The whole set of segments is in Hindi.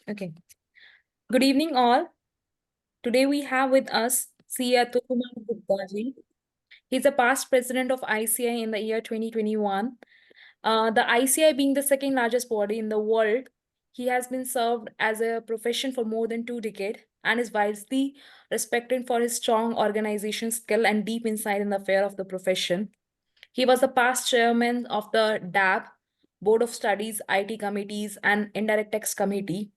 Okay. Good evening, all. Today we have with us C. Atul Kumar Gupta ji. He's a past president of ICI in the year 2021. The ICI being the second largest body in the world, he has been served as a profession for more than 2 decades and is widely respected for his strong organization skill and deep insight in the affair of the profession. He was the past chairman of the DAB, Board of Studies, IT Committees, and Indirect Tax Committee.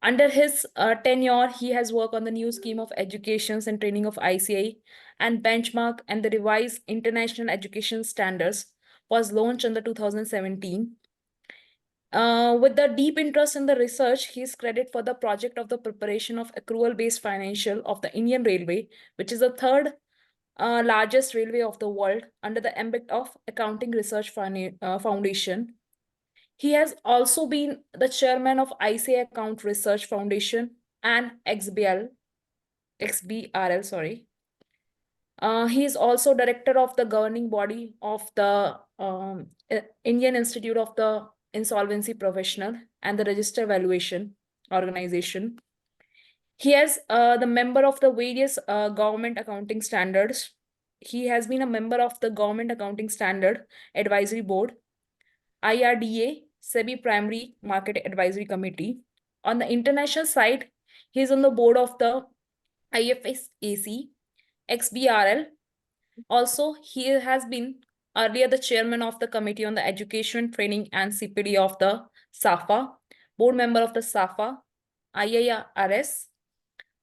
Under his tenure, he has worked on the new scheme of education and training of ICI and benchmark and the revised international education standards was launched in the 2017. With the deep interest in the research, he is credited for the project of the preparation of accrual-based financial of the Indian Railway, which is the third largest railway of the world under the ambit of Accounting Research Foundation. He has also been the chairman of ICA Account Research Foundation and XBRL, sorry. He is also director of the governing body of the Indian Institute of the Insolvency Professional and the Register Valuation Organization. He is the member of the various government accounting standards. He has been a member of the Government Accounting Standard Advisory Board, IRDA, SEBI Primary Market Advisory Committee. On the international side, he is on the board of the IFSAC, XBRL. Also, he has been earlier the chairman of the Committee on the Education, Training and CPD of the SAFA, board member of the SAFA, IIRS,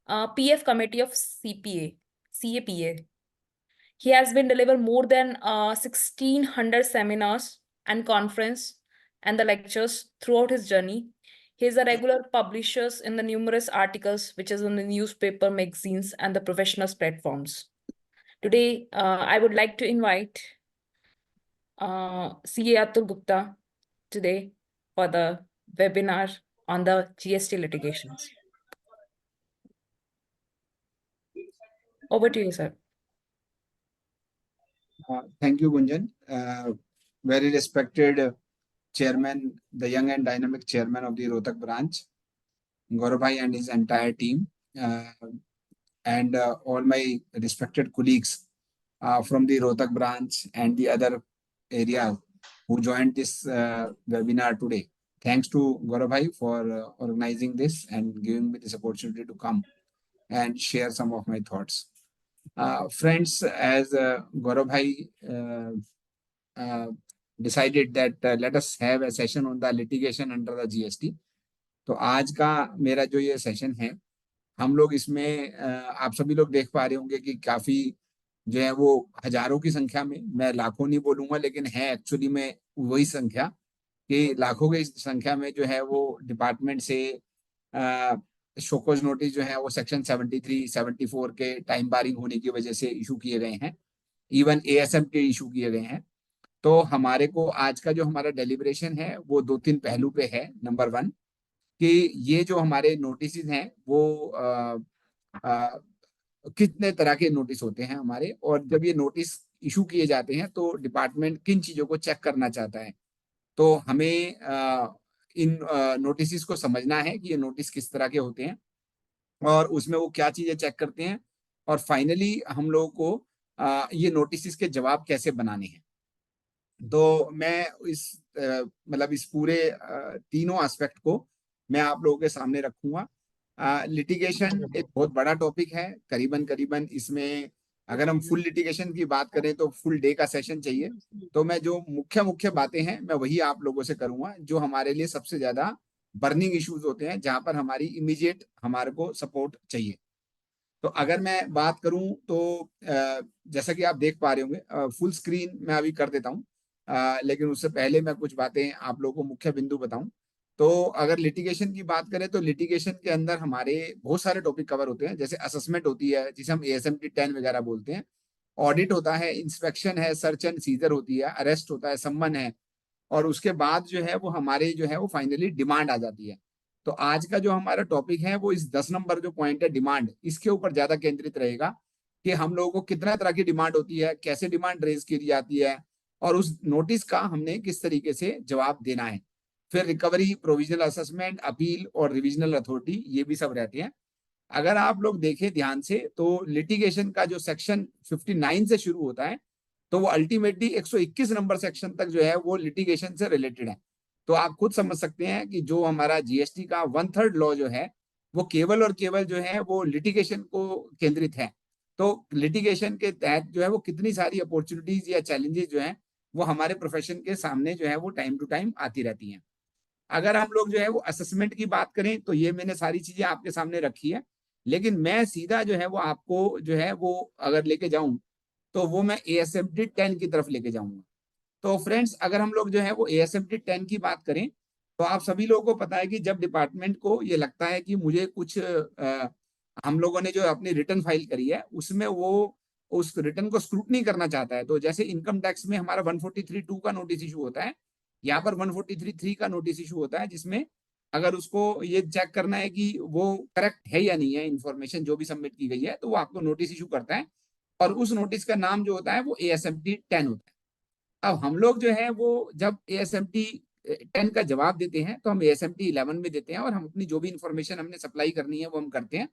PF Committee of CAPA. He has been delivered more than 1,600 seminars and conference and the lectures throughout his journey. He is a regular publisher in the numerous articles which is in the newspaper, magazines, and the professional platforms. Today, I would like to invite C.A. Atul Gupta today for the webinar on the GST litigations. Over to you, sir. Thank you, Gunjan. Very respected chairman, the young and dynamic chairman of the Rohtak branch, Gaurav Bhai and his entire team, and all my respected colleagues from the Rohtak branch and the other areas who joined this webinar today. Thanks to Gaurav Bhai for organizing this and giving me this opportunity to come and share some of my thoughts. Friends, as Gaurav Bhai decided that let us have a session on the litigation under the GST. तो आज का मेरा जो ये सेशन है, हम लोग इसमें आप सभी लोग देख पा रहे होंगे कि काफी जो है वो हजारों की संख्या में, मैं लाखों नहीं बोलूंगा लेकिन है एक्चुअली में वही संख्या कि लाखों की संख्या में जो है वो डिपार्टमेंट से शोकॉज नोटिस जो है वो सेक्शन 73, 74 के टाइम बारिंग होने की वजह से इशू किए गए हैं, इवन एएसएम के इशू किए गए हैं। तो हमारे को आज का जो हमारा डेलिब्रेशन है वो 2-3 पहलू पे है। नंबर 1 कि ये जो हमारे नोटिस हैं वो कितने तरह के नोटिस होते हैं हमारे, और जब ये नोटिस इशू किए जाते हैं तो डिपार्टमेंट किन चीजों को चेक करना चाहता है। तो हमें इन नोटिस को समझना है कि ये नोटिस किस तरह के होते हैं और उसमें वो क्या चीजें चेक करते हैं, और फाइनली हम लोगों को ये नोटिस के जवाब कैसे बनाने हैं। तो मैं इस मतलब इस पूरे तीनों एस्पेक्ट को मैं आप लोगों के सामने रखूंगा। लिटिगेशन एक बहुत बड़ा टॉपिक है, करीबन इसमें अगर हम फुल लिटिगेशन की बात करें तो फुल डे का सेशन चाहिए। तो मैं जो मुख्य बातें हैं मैं वही आप लोगों से करूंगा जो हमारे लिए सबसे ज्यादा बर्निंग इश्यूज होते हैं, जहां पर हमारी इमीडिएट हमारे को सपोर्ट चाहिए। तो अगर मैं बात करूं तो जैसा कि आप देख पा रहे होंगे, फुल स्क्रीन मैं अभी कर देता हूं, लेकिन उससे पहले मैं कुछ बातें आप लोगों को मुख्य बिंदु बताऊं। तो अगर लिटिगेशन की बात करें तो लिटिगेशन के अंदर हमारे बहुत सारे टॉपिक कवर होते हैं, जैसे असेसमेंट होती है जिसे हम ASMT 10 वगैरह बोलते हैं, ऑडिट होता है, इंस्पेक्शन है, सर्च एंड सीजर होती है, अरेस्ट होता है, सम्मन है, और उसके बाद जो है वो हमारे जो है वो फाइनली डिमांड आ जाती है। तो आज का जो हमारा टॉपिक है वो इस 10 नंबर जो पॉइंट है डिमांड, इसके ऊपर ज्यादा केंद्रित रहेगा कि हम लोगों को कितना तरह की डिमांड होती है, कैसे डिमांड रेज की जाती है, और उस नोटिस का हमने किस तरीके से जवाब देना है। फिर रिकवरी, प्रोविजनल असेसमेंट, अपील और रिविजनल अथॉरिटी, ये भी सब रहते हैं। अगर आप लोग देखें ध्यान से तो लिटिगेशन का जो सेक्शन 59 से शुरू होता है, तो वो अल्टीमेटली 121 नंबर सेक्शन तक जो है वो लिटिगेशन से रिलेटेड है। तो आप खुद समझ सकते हैं कि जो हमारा जीएसटी का 1/3 लॉ जो है वो केवल और केवल जो है वो लिटिगेशन को केंद्रित है। तो लिटिगेशन के तहत जो है वो कितनी सारी अपॉर्चुनिटीज या चैलेंजेस जो है वो हमारे प्रोफेशन के सामने जो है वो टाइम टू टाइम आती रहती हैं। अगर हम लोग जो है वो असेसमेंट की बात करें तो ये मैंने सारी चीजें आपके सामने रखी है, लेकिन मैं सीधा जो है वो आपको जो है वो अगर लेके जाऊं तो वो मैं ASMT 10 की तरफ लेके जाऊंगा। तो फ्रेंड्स, अगर हम लोग जो है वो ASMT 10 की बात करें तो आप सभी लोगों को पता है कि जब डिपार्टमेंट को ये लगता है कि मुझे कुछ हम लोगों ने जो अपनी रिटर्न फाइल करी है उसमें वो उस रिटर्न को स्क्रूटनी करना चाहता है, तो जैसे इनकम टैक्स में हमारा 143(2) का नोटिस इशू होता है, यहाँ पर 143(3) का नोटिस इशू होता है, जिसमें अगर उसको ये चेक करना है कि वो करेक्ट है या नहीं है इन्फॉर्मेशन जो भी सबमिट की गई है, तो वो आपको नोटिस इशू करता है और उस नोटिस का नाम जो होता है वो ASMT 10 होता है। अब हम लोग जो है वो जब ASMT 10 का जवाब देते हैं तो हम ASMT 11 में देते हैं और हम अपनी जो भी इंफॉर्मेशन हमने सप्लाई करनी है वो हम करते हैं,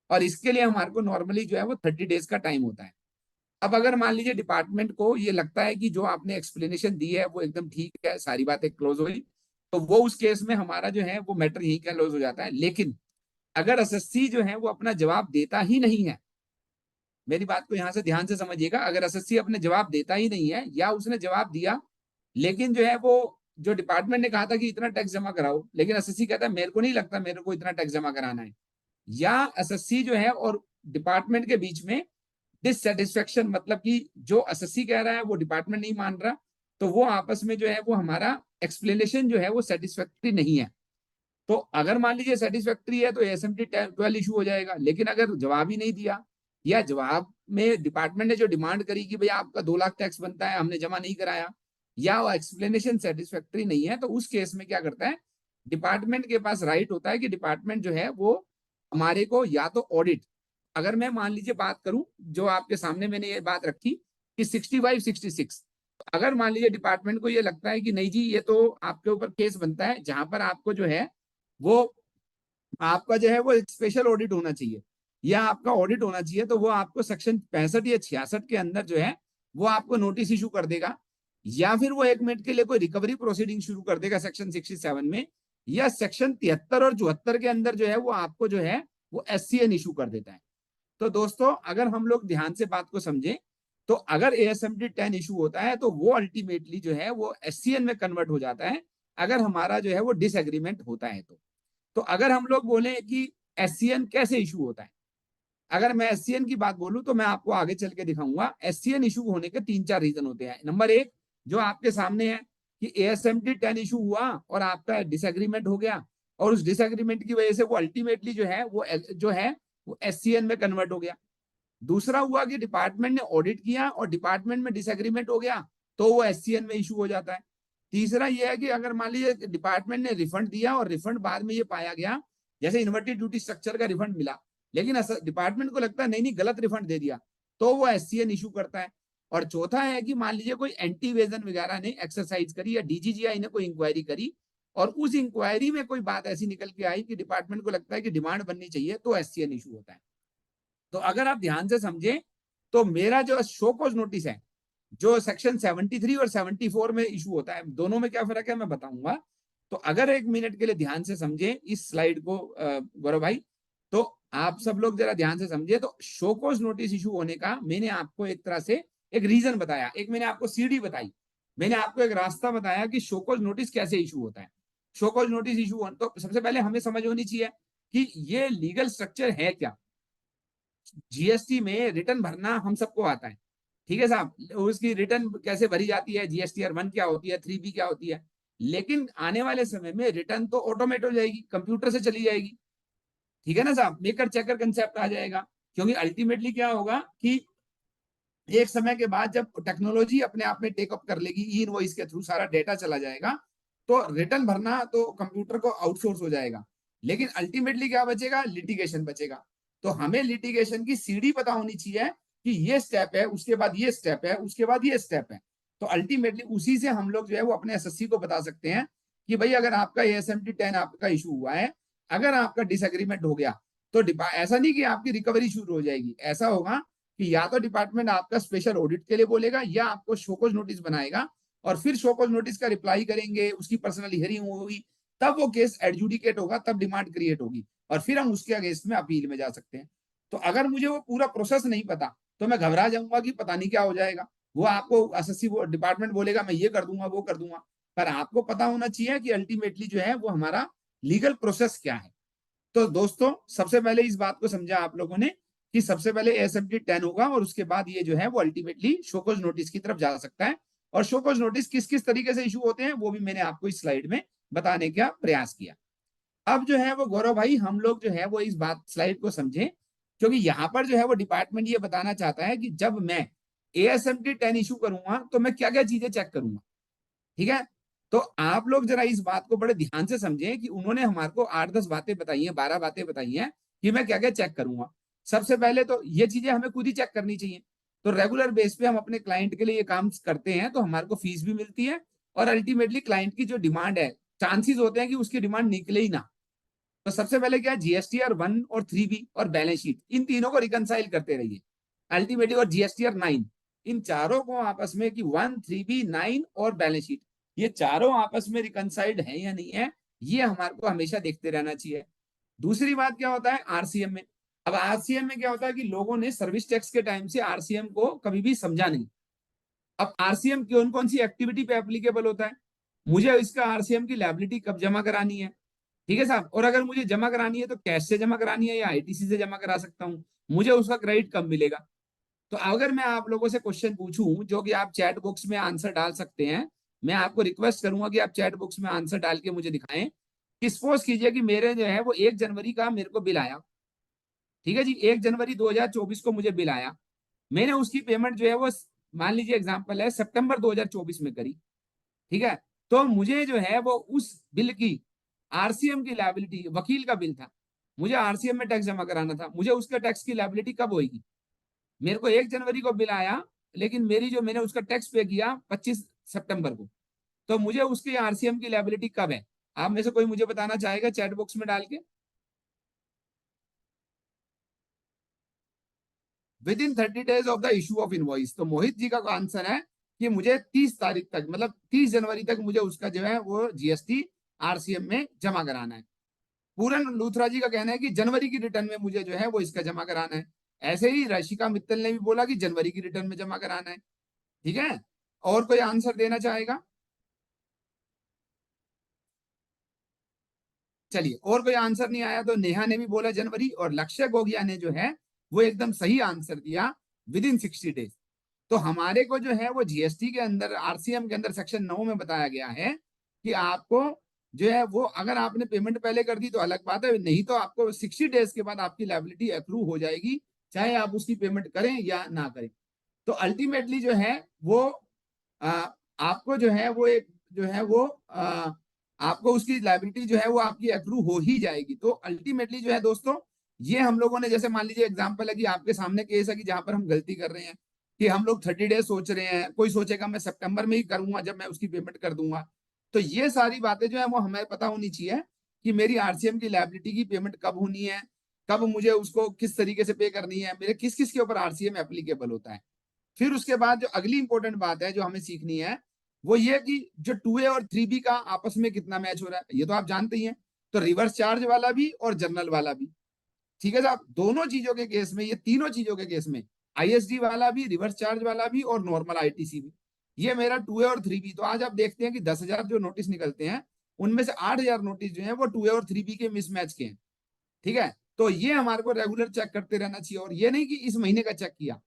और इसके लिए हमारे को नॉर्मली जो है वो 30 डेज का टाइम होता है। अब अगर मान लीजिए डिपार्टमेंट को ये लगता है कि जो आपने एक्सप्लेनेशन दी है वो एकदम ठीक है, सारी बातें क्लोज हुई, तो वो उस केस में हमारा जो है वो मैटर यही क्लोज हो जाता है। लेकिन अगर एसएससी जो है वो अपना जवाब देता ही नहीं है, मेरी बात को यहाँ से ध्यान से समझिएगा, अगर एसएससी अपने जवाब देता ही नहीं है या उसने जवाब दिया लेकिन जो है वो जो डिपार्टमेंट ने कहा था कि इतना टैक्स जमा कराओ, लेकिन एसएससी कहता है मेरे को नहीं लगता मेरे को इतना टैक्स जमा कराना है, या एसएससी जो है और डिपार्टमेंट के बीच में डिससेटिस्फेक्शन, मतलब कि जो एसएससी कह रहा है वो डिपार्टमेंट नहीं मान रहा, तो वो आपस में जो है वो हमारा एक्सप्लेनेशन जो है वो सेटिस्फैक्टरी नहीं है। तो अगर मान लीजिए सेटिस्फैक्टरी है तो ASMT 12 इशू हो जाएगा, लेकिन अगर जवाब ही नहीं दिया या जवाब में डिपार्टमेंट ने जो डिमांड करी कि भैया आपका 2 लाख टैक्स बनता है हमने जमा नहीं कराया, या वो एक्सप्लेनेशन सेटिस्फैक्टरी नहीं है, तो उस केस में क्या करता है डिपार्टमेंट के पास राइट होता है कि डिपार्टमेंट जो है वो हमारे को या तो ऑडिट, अगर मैं मान लीजिए बात करूं जो आपके सामने मैंने ये बात रखी कि 65-66, अगर मान लीजिए डिपार्टमेंट को ये लगता है कि नहीं जी ये तो आपके ऊपर केस बनता है जहां पर आपको जो है वो आपका जो है वो स्पेशल ऑडिट होना चाहिए या आपका ऑडिट होना चाहिए, तो वो आपको सेक्शन 65 या 66 के अंदर जो है वो आपको नोटिस इशू कर देगा, या फिर वो 1 मिनट के लिए कोई रिकवरी प्रोसीडिंग शुरू कर देगा सेक्शन 67 में, या सेक्शन 73 और 74 के अंदर जो है वो आपको जो है वो SCN इशू कर देता है। तो दोस्तों अगर हम लोग ध्यान से बात को समझें तो अगर ASMT 10 इशू होता है तो वो अल्टीमेटली जो है वो SCN में कन्वर्ट हो जाता है, अगर हमारा जो है वो डिसएग्रीमेंट होता है तो अगर हम लोग बोले कि SCN कैसे इशू होता है, अगर मैं SCN की बात बोलूं तो मैं आपको आगे चल के दिखाऊंगा। SCN इशू होने के 3-4 रीजन होते हैं। नंबर 1 जो आपके सामने है कि ASMT 10 इशू हुआ और आपका डिसएग्रीमेंट हो गया, और उस डिसएग्रीमेंट की वजह से वो अल्टीमेटली जो है वो SCN में कन्वर्ट हो गया। दूसरा हुआ कि डिपार्टमेंट ने ऑडिट किया और डिपार्टमेंट में डिसएग्रीमेंट हो गया तो वो SCN में इशू हो जाता है। तीसरा ये है कि अगर मान लीजिए डिपार्टमेंट ने रिफंड दिया और रिफंड बाद में ये पाया गया, जैसे इन्वर्टेड ड्यूटी स्ट्रक्चर का रिफंड मिला, लेकिन डिपार्टमेंट को लगता है नहीं नहीं गलत रिफंड दे दिया, तो वो SCN इशू करता है। और चौथा है कि मान लीजिए कोई एंटी इवेजन वगैरह ने एक्सरसाइज करी या DGGI ने कोई इंक्वायरी करी और उस इंक्वायरी में कोई बात ऐसी निकल के आई कि डिपार्टमेंट को लगता है कि डिमांड बननी चाहिए, तो SCN इशू होता है। तो अगर आप ध्यान से समझें तो मेरा जो शो कॉज नोटिस है जो सेक्शन 73 और 74 में इशू होता है, दोनों में क्या फर्क है मैं बताऊंगा। तो अगर 1 मिनट के लिए ध्यान से समझे इस स्लाइड को गौरव भाई, तो आप सब लोग जरा ध्यान से समझे, तो शो कॉज नोटिस इशू होने का मैंने आपको एक तरह से एक रीजन बताया, एक मैंने आपको सीढ़ी बताई, मैंने आपको एक रास्ता बताया कि शो कॉज नोटिस कैसे इशू होता है। शो कॉज नोटिस इशू तो सबसे पहले हमें समझ होनी चाहिए कि ये लीगल स्ट्रक्चर है क्या। जीएसटी में रिटर्न भरना हम सबको आता है, ठीक है साहब, उसकी रिटर्न कैसे भरी जाती है, GSTR 1 क्या होती है, 3B क्या होती है, लेकिन आने वाले समय में रिटर्न तो ऑटोमेट हो जाएगी, कंप्यूटर से चली जाएगी, ठीक है ना साहब, मेकर चेकर कंसेप्ट आ जाएगा। क्योंकि अल्टीमेटली क्या होगा कि एक समय के बाद जब टेक्नोलॉजी अपने आप में टेकअप कर लेगी, ई इनवॉइस के थ्रू सारा डेटा चला जाएगा, तो रिटर्न भरना तो कंप्यूटर को आउटसोर्स हो जाएगा, लेकिन अल्टीमेटली क्या बचेगा, लिटिगेशन बचेगा। तो हमें लिटिगेशन की सीढ़ी पता होनी चाहिए कि ये स्टेप है, उसके बाद ये स्टेप है, उसके बाद ये स्टेप है, तो अल्टीमेटली उसी से हम लोग जो है वो अपने एसएससी को बता सकते हैं कि भाई अगर आपका ASMT 10 आपका इशू हुआ है, अगर आपका डिसएग्रीमेंट हो गया तो ऐसा नहीं कि आपकी रिकवरी शुरू हो जाएगी, ऐसा होगा कि या तो डिपार्टमेंट आपका स्पेशल ऑडिट के लिए बोलेगा या आपको शोकॉज नोटिस बनाएगा, और फिर शोकॉज नोटिस का रिप्लाई करेंगे, उसकी पर्सनल हियरिंग होगी, तब वो केस एडजुडिकेट होगा, तब डिमांड क्रिएट होगी, और फिर हम उसके अगेंस्ट में अपील में जा सकते हैं। तो अगर मुझे वो पूरा प्रोसेस नहीं पता तो मैं घबरा जाऊंगा कि पता नहीं क्या हो जाएगा, वो आपको एसएससी डिपार्टमेंट बोलेगा मैं ये कर दूंगा वो कर दूंगा, पर आपको पता होना चाहिए कि अल्टीमेटली जो है वो हमारा लीगल प्रोसेस क्या है। तो दोस्तों सबसे पहले इस बात को समझा आप लोगों ने कि सबसे पहले ASMT 10 होगा और उसके बाद ये जो है वो अल्टीमेटली शोकॉज नोटिस की तरफ जा सकता है, और शोकॉज नोटिस किस किस तरीके से इशू होते हैं वो भी मैंने आपको इस स्लाइड में बताने का प्रयास किया। अब जो है वो गौरव भाई हम लोग जो है वो इस बात स्लाइड को समझें, क्योंकि यहाँ पर जो है वो डिपार्टमेंट ये बताना चाहता है कि जब मैं ASMT 10 इशू करूंगा तो मैं क्या क्या चीजें चेक करूंगा। ठीक है, तो आप लोग जरा इस बात को बड़े ध्यान से समझें कि उन्होंने हमारे को 8-10 बातें बताई हैं, 12 बातें बताई हैं कि मैं क्या क्या चेक करूंगा। सबसे पहले तो ये चीजें हमें खुद ही चेक करनी चाहिए। तो रेगुलर बेस पे हम अपने क्लाइंट के लिए ये काम करते हैं तो हमारे को फीस भी मिलती है, और अल्टीमेटली क्लाइंट की जो डिमांड है, चांसेस होते हैं कि उसकी डिमांड निकले ही ना। तो सबसे पहले क्या, GSTR 1 और 3B और बैलेंस शीट, इन तीनों को रिकनसाइल करते रहिए अल्टीमेटली, और GSTR 9, इन चारों को आपस में कि 1, 3B, 9 और बैलेंस शीट, ये चारों आपस में रिकनसाइल्ड है या नहीं है, ये हमारे को हमेशा देखते रहना चाहिए। दूसरी बात क्या होता है RCM में, अब RCM में क्या होता है कि लोगों ने सर्विस टैक्स के टाइम से RCM को कभी भी समझा नहीं। अब RCM कौन कौन सी एक्टिविटी पे एप्लीकेबल होता है, मुझे इसका RCM की लायबिलिटी कब जमा करानी है, ठीक है साहब, और अगर मुझे जमा करानी है तो कैश से जमा करानी है या ITC से जमा करा सकता हूँ, मुझे उसका क्रेडिट कब मिलेगा। तो अगर मैं आप लोगों से क्वेश्चन पूछूं जो कि आप चैट बॉक्स में आंसर डाल सकते हैं, मैं आपको रिक्वेस्ट करूंगा कि आप चैट बॉक्स में आंसर डाल के मुझे दिखाएं कि सपोज कीजिए कि मेरे जो है वो 1 जनवरी का मेरे को बिल आया, ठीक है जी, 1 जनवरी 2024 को मुझे बिल आया, मैंने उसकी पेमेंट जो है वो मान लीजिए एग्जाम्पल है सितंबर 2024 में करी, ठीक है, तो मुझे जो है वो उस बिल की RCM की लायबिलिटी, वकील का बिल था, मुझे RCM में टैक्स जमा कराना था, मुझे उसका टैक्स की लायबिलिटी कब होगी, मेरे को 1 जनवरी को बिल आया, लेकिन मेरी जो मैंने उसका टैक्स पे किया 25 सितंबर को, तो मुझे उसकी RCM की लायबिलिटी कब है, आप में से कोई मुझे बताना चाहेगा चैट बॉक्स में डाल के। With in 30 days of the issue of invoice, तो मोहित जी का आंसर है कि मुझे 30 तारीख तक, मतलब 30 जनवरी तक मुझे उसका जो है वो GST RCM में जमा कराना है। पूरन लूथरा जी का कहना है कि जनवरी की रिटर्न में मुझे जो है वो इसका जमा कराना है। ऐसे ही रशिका मित्तल ने भी बोला कि जनवरी की रिटर्न में जमा कराना है। ठीक है, और कोई आंसर देना चाहेगा? चलिए, और कोई आंसर नहीं आया तो नेहा ने भी बोला जनवरी, और लक्ष्य गोगिया ने जो है वो एकदम सही आंसर दिया, विद इन 60 days। तो हमारे को जो है वो GST के अंदर RCM के अंदर सेक्शन 9 में बताया गया है कि आपको जो है वो अगर आपने पेमेंट पहले कर दी तो अलग बात है, नहीं तो आपको 60 days के बाद आपकी लायबिलिटी अक्रू हो जाएगी, चाहे आप उसकी पेमेंट करें या ना करें। तो अल्टीमेटली जो है वो आ, आपको जो है वो एक जो है वो आपको उसकी लायबिलिटी जो है वो आपकी अक्रू हो ही जाएगी। तो अल्टीमेटली जो है दोस्तों, ये हम लोगों ने, जैसे मान लीजिए एग्जांपल है कि आपके सामने केस है कि जहां पर हम गलती कर रहे हैं कि हम लोग 30 days सोच रहे हैं, कोई सोचेगा मैं सितंबर में ही करूंगा जब मैं उसकी पेमेंट कर दूंगा। तो ये सारी बातें जो है वो हमें पता होनी चाहिए कि मेरी RCM की लायबिलिटी की पेमेंट कब होनी है, कब मुझे उसको किस तरीके से पे करनी है, मेरे किस किस के ऊपर RCM एप्लीकेबल होता है। फिर उसके बाद जो अगली इंपॉर्टेंट बात है जो हमें सीखनी है वो ये कि जो 2A और 3B का आपस में कितना मैच हो रहा है, ये तो आप जानते ही हैं। तो रिवर्स चार्ज वाला भी और जर्नल वाला भी, ठीक है साहब, दोनों चीजों के केस में, ये तीनों चीजों के केस में, ISD वाला भी, रिवर्स चार्ज वाला भी और नॉर्मल ITC भी, ये मेरा 2A और 3B। तो आज आप देखते हैं कि 10,000 जो नोटिस निकलते हैं उनमें से 8,000 नोटिस जो है वो 2A और 3B के मिसमैच के हैं। ठीक है, तो ये हमारे को रेगुलर चेक करते रहना चाहिए, और ये नहीं कि इस महीने का चेक किया,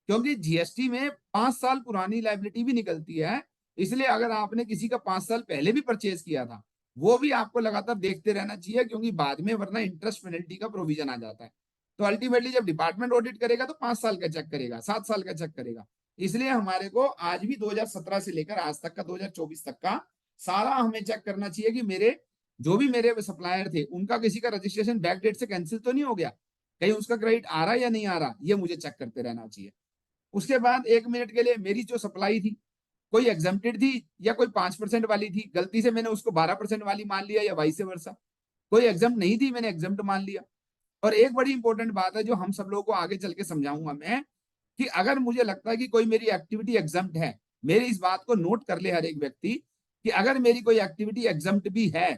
क्योंकि GST में 5 साल पुरानी लाइबिलिटी भी निकलती है, इसलिए अगर आपने किसी का 5 साल पहले भी परचेज किया था वो भी आपको लगातार देखते रहना चाहिए, क्योंकि बाद में वरना इंटरेस्ट पेनल्टी का प्रोविजन आ जाता है। तो अल्टीमेटली जब डिपार्टमेंट ऑडिट करेगा तो 5 साल का चेक करेगा, 7 साल का चेक करेगा। इसलिए हमारे को आज भी 2017 से लेकर आज तक का 2024 तक का सारा हमें चेक करना चाहिए कि मेरे जो भी मेरे सप्लायर थे उनका किसी का रजिस्ट्रेशन बैक डेट से कैंसिल तो नहीं हो गया, कहीं उसका क्रेडिट आ रहा है या नहीं आ रहा, ये मुझे चेक करते रहना चाहिए। उसके बाद 1 मिनट के लिए मेरी जो सप्लाई थी, कोई एग्जम्प्टेड थी या कोई 5% वाली थी, गलती से मैंने उसको 12% वाली मान लिया या वाइस वर्सा, कोई एग्जाम नहीं थी मैंने एग्जाम मान लिया। और एक बड़ी इंपॉर्टेंट बात है जो हम सब लोगों को आगे चल के समझाऊंगा मैं, कि अगर मुझे लगता है कि कोई मेरी एक्टिविटी एग्जम्प्ट है, मेरी इस बात को नोट कर ले हर एक व्यक्ति, कि अगर मेरी कोई एक्टिविटी एग्जम्प्ट भी है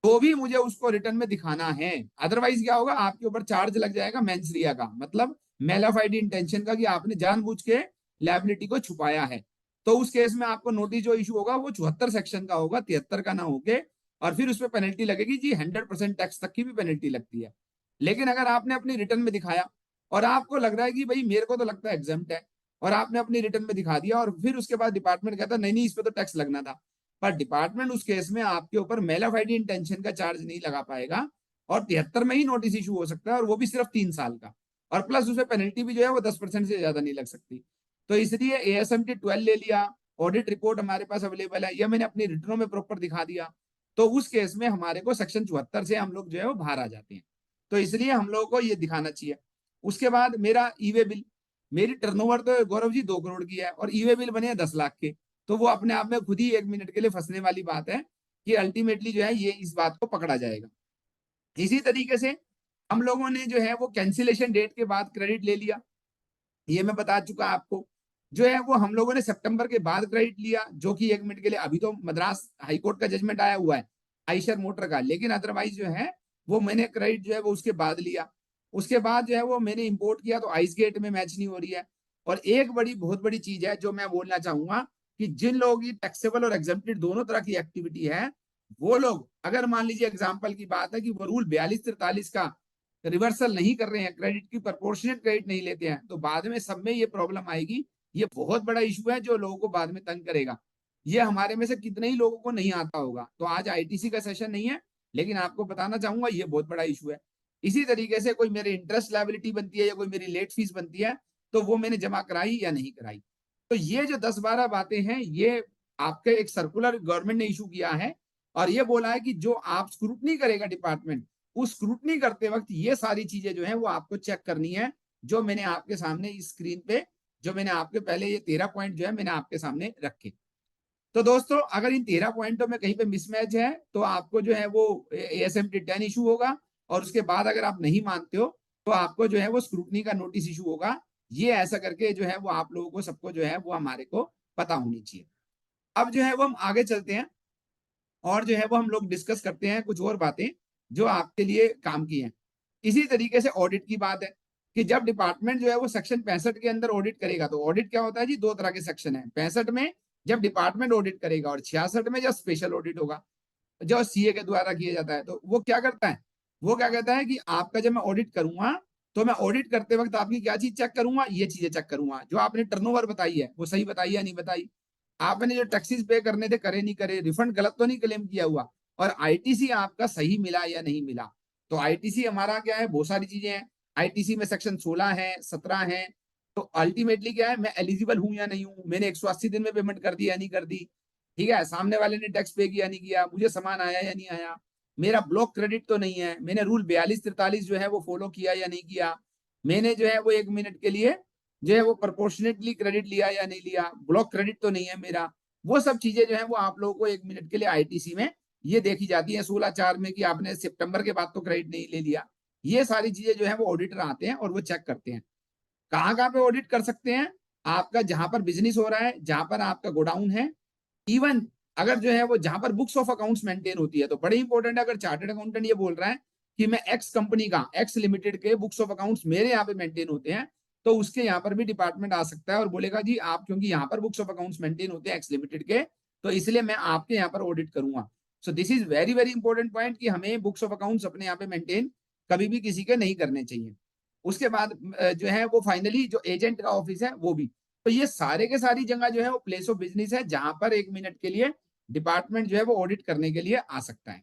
तो भी मुझे उसको रिटर्न में दिखाना है। अदरवाइज क्या होगा, आपके ऊपर चार्ज लग जाएगा मेंसरिया का, मतलब मेलाफाइड इंटेंशन का, कि आपने जानबूझ के लायबिलिटी को छुपाया है। तो उस केस में आपको नोटिस जो इशू होगा वो 74 सेक्शन का होगा, 73 का ना होके, और फिर उसमें पेनल्टी लगेगी जी, 100% टैक्स तक की भी पेनल्टी लगती है। लेकिन अगर आपने अपनी रिटर्न में दिखाया और आपको लग रहा है कि भाई मेरे को तो लगता है एग्जाम्प्ट है, और आपने अपनी रिटर्न में दिखा दिया, और फिर उसके बाद डिपार्टमेंट कहता नहीं नहीं इस पे तो टैक्स लगना था, पर डिपार्टमेंट उस केस में आपके ऊपर मेलाफाइडी इंटेंशन का चार्ज नहीं लगा पाएगा, और 73 में ही नोटिस इशू हो सकता है, और वो भी सिर्फ 3 साल का, और प्लस उसमें पेनल्टी भी जो है वो 10% से ज्यादा नहीं लग सकती। तो इसलिए ASMT 12 ले लिया, ऑडिट रिपोर्ट हमारे पास अवेलेबल है, या मैंने अपनी रिटर्नों में प्रॉपर दिखा दिया, तो उस केस में हमारे को सेक्शन 74 से हम लोग जो है वो बाहर आ जाते हैं। तो इसलिए हम लोगों को ये दिखाना चाहिए। उसके बाद मेरा ईवे बिल, मेरी टर्नओवर तो गौरव जी 2 करोड़ की है, और ईवे बिल बने 10 लाख के, तो वो अपने आप में खुद ही 1 मिनट के लिए फंसने वाली बात है, कि अल्टीमेटली जो है ये इस बात को पकड़ा जाएगा। इसी तरीके से हम लोगों ने जो है वो कैंसिलेशन डेट के बाद क्रेडिट ले लिया, ये मैं बता चुका आपको। जो है वो हम लोगों ने सितंबर के बाद क्रेडिट लिया, जो कि 1 मिनट के लिए, अभी तो मद्रास हाईकोर्ट का जजमेंट आया हुआ है आइशर मोटर का, लेकिन अदरवाइज जो है वो मैंने क्रेडिट जो है वो उसके बाद लिया। उसके बाद जो है वो मैंने इंपोर्ट किया, तो आइस गेट में मैच नहीं हो रही है। और एक बड़ी बहुत बड़ी चीज है जो मैं बोलना चाहूंगा, कि जिन लोगों की टैक्सेबल और एग्जम्प्टेड दोनों तरह की एक्टिविटी है, वो लोग अगर मान लीजिए एग्जाम्पल की बात है कि वो रूल 42-43 का रिवर्सल नहीं कर रहे हैं, क्रेडिट की प्रोपोर्शनेट क्रेडिट नहीं लेते हैं, तो बाद में सब में ये प्रॉब्लम आएगी। ये बहुत बड़ा इशू है जो लोगों को बाद में तंग करेगा। ये हमारे में से कितने ही लोगों को नहीं आता होगा। तो आज ITC का सेशन नहीं है, लेकिन आपको बताना चाहूंगा ये बहुत बड़ा इशू है। इसी तरीके से कोई मेरी इंटरेस्ट लायबिलिटी बनती है या कोई मेरी लेट फीस बनती है, तो वो मैंने जमा कराई या नहीं कराई। तो ये जो 10-12 बातें हैं, ये आपके एक सर्कुलर गवर्नमेंट ने इशू किया है, और ये बोला है कि जो आप स्क्रूटनी करेगा डिपार्टमेंट, उस स्क्रूटनी करते वक्त ये सारी चीजें जो है वो आपको चेक करनी है, जो मैंने आपके सामने इस स्क्रीन पे, जो मैंने आपके पहले ये 13 पॉइंट जो है मैंने आपके सामने रखे। तो दोस्तों अगर इन 13 पॉइंटों में कहीं पे मिसमैच है, तो आपको जो है वो ASMT 10 इशू होगा, और उसके बाद अगर आप नहीं मानते हो तो आपको जो है वो स्क्रूटनी का नोटिस इशू होगा। ये ऐसा करके जो है वो आप लोगों को सबको जो है वो हमारे को पता होनी चाहिए। अब जो है वो हम आगे चलते हैं, और जो है वो हम लोग डिस्कस करते हैं कुछ और बातें जो आपके लिए काम की हैं। इसी तरीके से ऑडिट की बात है, कि जब डिपार्टमेंट जो है वो सेक्शन 65 के अंदर ऑडिट करेगा, तो ऑडिट क्या होता है जी, 2 तरह के सेक्शन है। 65 में जब डिपार्टमेंट ऑडिट करेगा, और 66 में जब स्पेशल ऑडिट होगा, जो CA के द्वारा किया जाता है। तो वो क्या करता है, वो क्या कहता है कि आपका जब मैं ऑडिट करूंगा, तो मैं ऑडिट करते वक्त आपकी क्या चीज चेक करूंगा, ये चीजें चेक करूंगा, जो आपने टर्नओवर बताई है वो सही बताई या नहीं बताई, आपने जो टैक्सेस पे करने थे करे नहीं करे, रिफंड गलत तो नहीं क्लेम किया हुआ, और ITC आपका सही मिला या नहीं मिला। तो ITC हमारा क्या है, बहुत सारी चीजें हैं। ITC में सेक्शन 16 है, 17 है। तो अल्टीमेटली क्या है, मैं एलिजिबल हूं या नहीं हूं, मैंने 180 दिन में पेमेंट कर दी या नहीं कर दी, ठीक है, सामने वाले ने टैक्स पे किया नहीं किया, मुझे सामान आया या नहीं आया, मेरा ब्लॉक क्रेडिट तो नहीं है, मैंने रूल 42-43 जो है वो फॉलो किया या नहीं किया, मैंने जो है वो 1 मिनट के लिए जो है वो प्रोपोर्शनेटली क्रेडिट लिया या नहीं लिया, ब्लॉक क्रेडिट तो नहीं है मेरा। वो सब चीजें जो है वो आप लोगों को 1 मिनट के लिए ITC में ये देखी जाती है 16/4 में, कि आपने सितंबर के बाद तो क्रेडिट नहीं ले लिया। ये सारी चीजें जो है वो ऑडिटर आते हैं और वो चेक करते हैं। कहाँ कहाँ पे ऑडिट कर सकते हैं, आपका जहां पर बिजनेस हो रहा है, जहां पर आपका गोडाउन है, इवन अगर जो है वो जहां पर बुक्स ऑफ अकाउंट्स मेंटेन होती है, तो बड़े इंपॉर्टेंट है। अगर चार्टर्ड अकाउंटेंट ये बोल रहा है कि मैं एक्स कंपनी का, एक्स लिमिटेड के बुक्स ऑफ अकाउंट्स मेरे यहाँ पे मेंटेन होते हैं, तो उसके यहाँ पर भी डिपार्टमेंट आ सकता है और बोलेगा जी आप, क्योंकि यहाँ पर बुक्स ऑफ अकाउंट्स मेंटेन होते हैं एक्स लिमिटेड के, तो इसलिए मैं आपके यहाँ पर ऑडिट करूंगा। So this is very very important point, कि हमें बुक्स ऑफ अकाउंट्स अपने यहाँ पे मेंटेन कभी भी किसी के नहीं करने चाहिए। उसके बाद जो है वो फाइनली जो एजेंट का ऑफिस है वो भी। तो ये सारे के सारी जगह जो है वो प्लेस ऑफ बिजनेस है, जहां पर 1 मिनट के लिए डिपार्टमेंट जो है वो ऑडिट करने के लिए आ सकता है।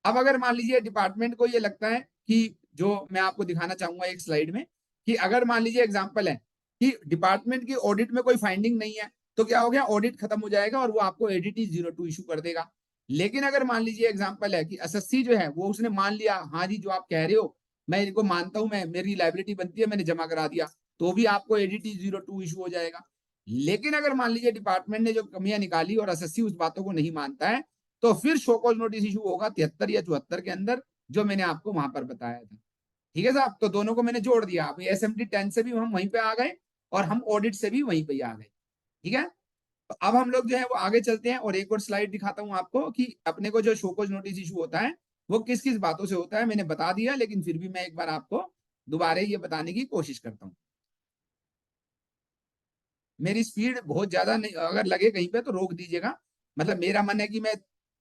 अब अगर मान लीजिए डिपार्टमेंट को ये लगता है कि, जो मैं आपको दिखाना चाहूंगा एक स्लाइड में, कि अगर मान लीजिए एग्जांपल है कि डिपार्टमेंट की ऑडिट में कोई फाइंडिंग नहीं है, तो क्या हो गया, ऑडिट खत्म हो जाएगा और वो आपको ADT 02 इशू कर देगा। लेकिन अगर मान लीजिए एग्जांपल है कि SSC जो है वो उसने मान लिया, हाँ जी जो आप कह रहे हो मैं इनको मानता हूं, मैं मेरी लाइबिलिटी बनती है, मैंने जमा करा दिया, तो भी आपको ADT 02 इशू हो जाएगा। लेकिन अगर मान लीजिए डिपार्टमेंट ने जो कमियां निकाली और एसएससी उस बातों को नहीं मानता है, तो फिर शोकॉज नोटिस इशू होगा 73 या 74 के अंदर, जो मैंने आपको वहां पर बताया था। ठीक है साहब, तो दोनों को मैंने जोड़ दिया। अब एसएमटी 10 से भी हम वहीं पे आ गए और हम ऑडिट से भी वहीं पे आ गए। ठीक है, तो अब हम लोग जो है वो आगे चलते हैं और एक और स्लाइड दिखाता हूं आपको कि अपने को जो शोकॉज नोटिस इशू होता है वो किस किस बातों से होता है। मैंने बता दिया, लेकिन फिर भी मैं एक बार आपको दोबारा ये बताने की कोशिश करता हूँ। मेरी स्पीड बहुत ज्यादा नहीं, अगर लगे कहीं पे तो रोक दीजिएगा। मतलब मेरा मन है कि मैं